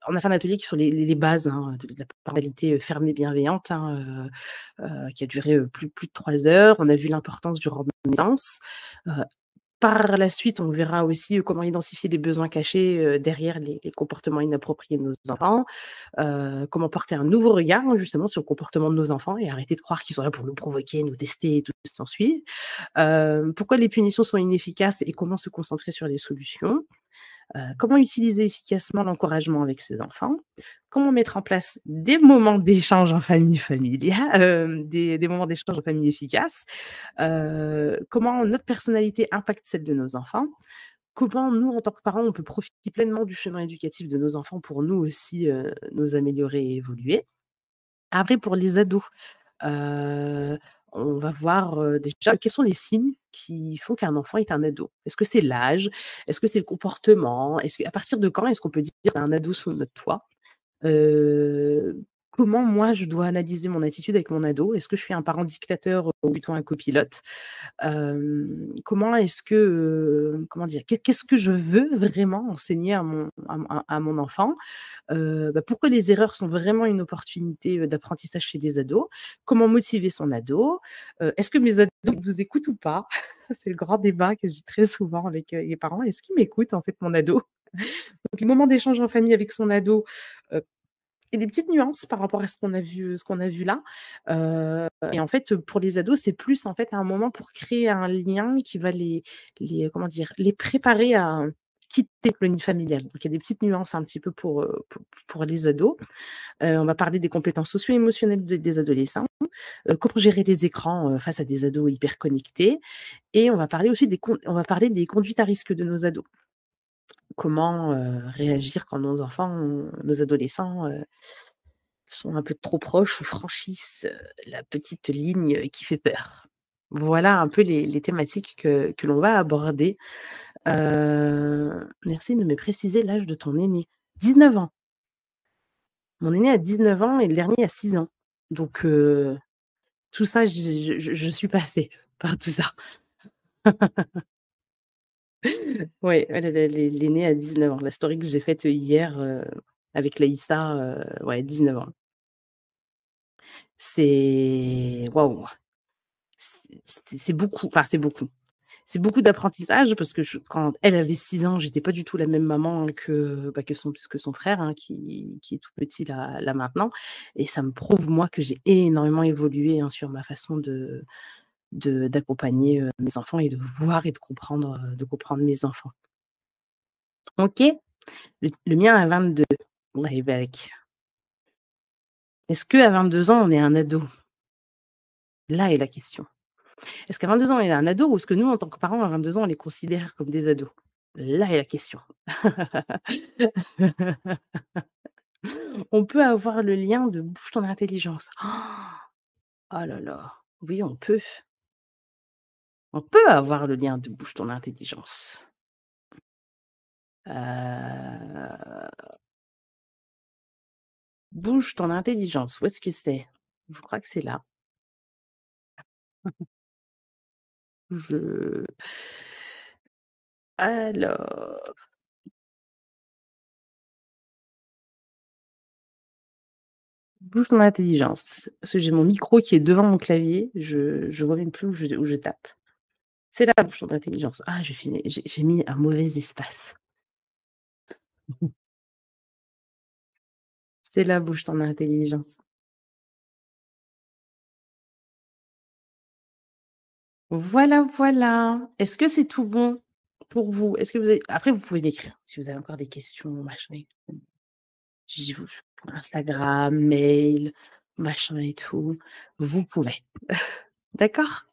on a fait un atelier qui sur les bases, hein, de la parentalité, ferme et bienveillante, hein, qui a duré, plus de 3 heures. On a vu l'importance du rang de naissance. Heu, par la suite, on verra aussi, comment identifier les besoins cachés, derrière les comportements inappropriés de nos enfants. Comment porter un nouveau regard, hein, justement sur le comportement de nos enfants et arrêter de croire qu'ils sont là pour nous provoquer, nous tester et tout ce qui s'ensuit. Pourquoi les punitions sont inefficaces et comment se concentrer sur les solutions. Comment utiliser efficacement l'encouragement avec ses enfants. Comment mettre en place des moments d'échange en famille familiale, des moments d'échange en famille efficaces. Comment notre personnalité impacte celle de nos enfants. Comment nous, en tant que parents, on peut profiter pleinement du chemin éducatif de nos enfants pour nous aussi, nous améliorer et évoluer. Après pour les ados, heu, on va voir, déjà quels sont les signes qui font qu'un enfant est un ado. Est-ce que c'est l'âge? Est-ce que c'est le comportement? Est-ce qu'à partir de quand est-ce qu'on peut dire qu'on a un ado sous notre toit? Heu, comment moi je dois analyser mon attitude avec mon ado? Est-ce que je suis un parent dictateur ou plutôt un copilote? Comment est-ce que, comment dire? Qu'est-ce que je veux vraiment enseigner à mon enfant? Bah, pourquoi les erreurs sont vraiment une opportunité, d'apprentissage chez les ados? Comment motiver son ado? Est-ce que mes ados nous écoutent ou pas? C'est le grand débat que j'ai très souvent avec, les parents. Est-ce qu'il m'écoute en fait mon ado? Donc les moments d'échange en famille avec son ado, heu et des petites nuances par rapport à ce qu'on a vu là. Et en fait, pour les ados, c'est plus en fait un moment pour créer un lien qui va comment dire? Les préparer à quitter le nid familial. Donc il y a des petites nuances un petit peu pour les ados. On va parler des compétences socio-émotionnelles des adolescents, comment gérer les écrans, face à des ados hyper connectés et on va parler aussi des conduites à risque de nos ados. Comment, réagir quand nos adolescents, sont un peu trop proches ou franchissent, la petite ligne, qui fait peur. Voilà un peu les thématiques que l'on va aborder. Merci de me préciser l'âge de ton aîné. 19 ans. Mon aîné a 19 ans et le dernier a 6 ans. Donc Tout ça, je suis passée par tout ça. Ouais, elle est née à 19 ans. La story que j'ai faite hier, avec Laïssa, ouais, 19 ans. C'est waouh! C'est beaucoup, enfin, c'est beaucoup. C'est beaucoup d'apprentissage parce que quand elle avait 6 ans, j'étais pas du tout la même maman que, bah, que son frère, hein, qui est tout petit là maintenant, et ça me prouve moi que j'ai énormément évolué, hein, sur ma façon d'accompagner, mes enfants et de voir et de comprendre mes enfants. OK? Le mien a 22. Allah يبارك. Est-ce qu'à 22 ans, on est un ado? Là est la question. Est-ce qu'à 22 ans, on est un ado ou est-ce que nous, en tant que parents, à 22 ans, on les considère comme des ados? Là est la question. On peut avoir le lien de «bouge ton intelligence». Oh là là, oui, on peut. On peut avoir le lien de «bouge ton intelligence». Heu, bouge ton intelligence, où est-ce que c'est? Je crois que c'est là. Je alors, bouge ton intelligence, parce que j'ai mon micro qui est devant mon clavier, je vois même plus où je tape. C'est là, bouge ton intelligence. Ah, j'ai mis un mauvais espace. C'est là, bouge ton intelligence. Voilà, voilà. Est-ce que c'est tout bon pour vous? Est-ce que vous avez après vous pouvez m'écrire si vous avez encore des questions, machin et tout. Je vous Instagram, mail, machin et tout, vous pouvez. D'accord?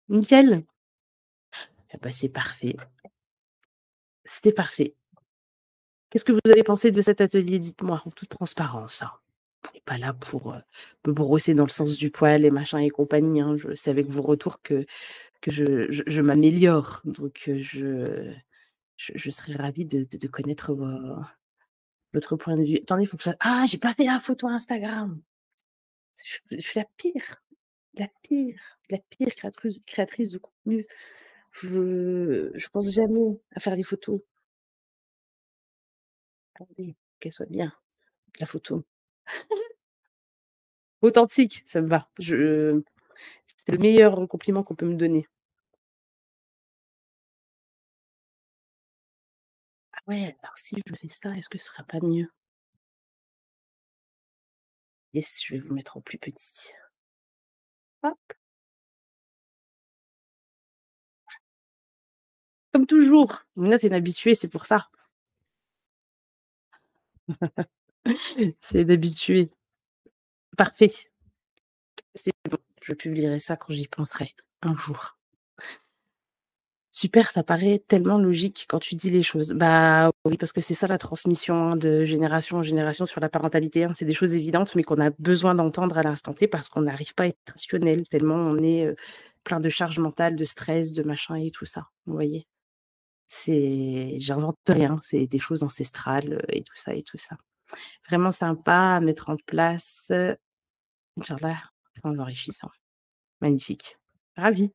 Nickel. Eh bah, c'est parfait, c'est parfait. Qu'est-ce que vous avez pensé de cet atelier? Dites-moi en toute transparence, hein. On n'est pas là pour, me brosser dans le sens du poil et machin et compagnie, hein. C'est avec vos retours que je m'améliore, donc je serais ravie de connaître votre point de vue. Attendez, il faut que je fasse ah, j'ai pas fait la photo Instagram! Je suis la pire créatrice de contenu. Je pense jamais à faire des photos. Attendez, qu'elle soit bien, la photo. Authentique, ça me va. C'est le meilleur compliment qu'on peut me donner. Ah ouais, alors si je fais ça, est-ce que ce sera pas mieux? Yes, je vais vous mettre en plus petit. Hop, comme toujours. Mina, tu es une habituée, c'est pour ça. C'est une habituée. Parfait, c'est bon. Je publierai ça quand j'y penserai, un jour. Super, ça paraît tellement logique quand tu dis les choses. Bah, oui, parce que c'est ça la transmission, hein, de génération en génération sur la parentalité, hein. C'est des choses évidentes, mais qu'on a besoin d'entendre à l'instant T parce qu'on n'arrive pas à être rationnel tellement on est, plein de charges mentales, de stress, de machin et tout ça, vous voyez? J'invente rien, c'est des choses ancestrales, et tout ça et tout ça. Vraiment sympa à mettre en place, inch'Allah, très enrichissant. Magnifique. Ravie.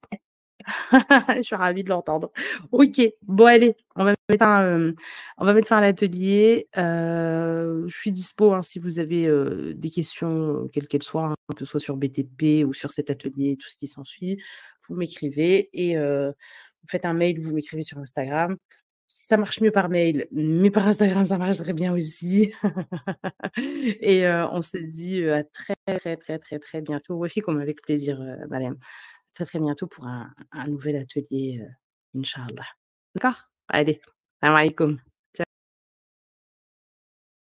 Je suis ravie de l'entendre. OK, bon allez, on va mettre fin à l'atelier. Je suis dispo, hein, si vous avez, des questions, quelles qu'elles soient, hein, que ce soit sur BTP ou sur cet atelier et tout ce qui s'ensuit. Vous m'écrivez et vous faites un mail, vous m'écrivez sur Instagram. Ça marche mieux par mail, mais par Instagram, ça marche très bien aussi. Et on se dit, à très, très, très, très, très bientôt. Wafiq, avec plaisir, Malem. Très, très bientôt pour un nouvel atelier, inch'Allah. D'accord? Allez, salam alaikum.